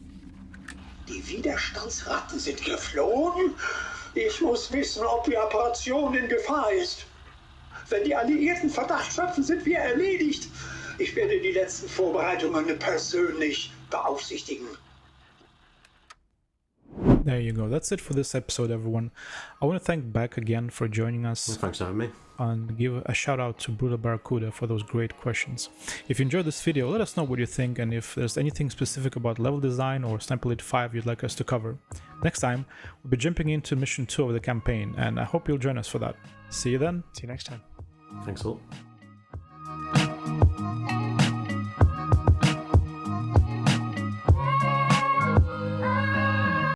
Die Widerstandsratten sind geflogen? Ich muss wissen, ob die Operation in Gefahr ist. Wenn die Alliierten Verdacht schöpfen, sind wir erledigt. Ich werde die letzten Vorbereitungen persönlich beaufsichtigen. There you go. That's it for this episode, everyone. I want to thank Beck again for joining us. Well, thanks for having me. And give a shout out to Brutal Barracuda for those great questions. If you enjoyed this video, let us know what you think and if there's anything specific about level design or Sniper Elite 5 you'd like us to cover. Next time, we'll be jumping into Mission 2 of the campaign, and I hope you'll join us for that. See you then. See you next time. Thanks all.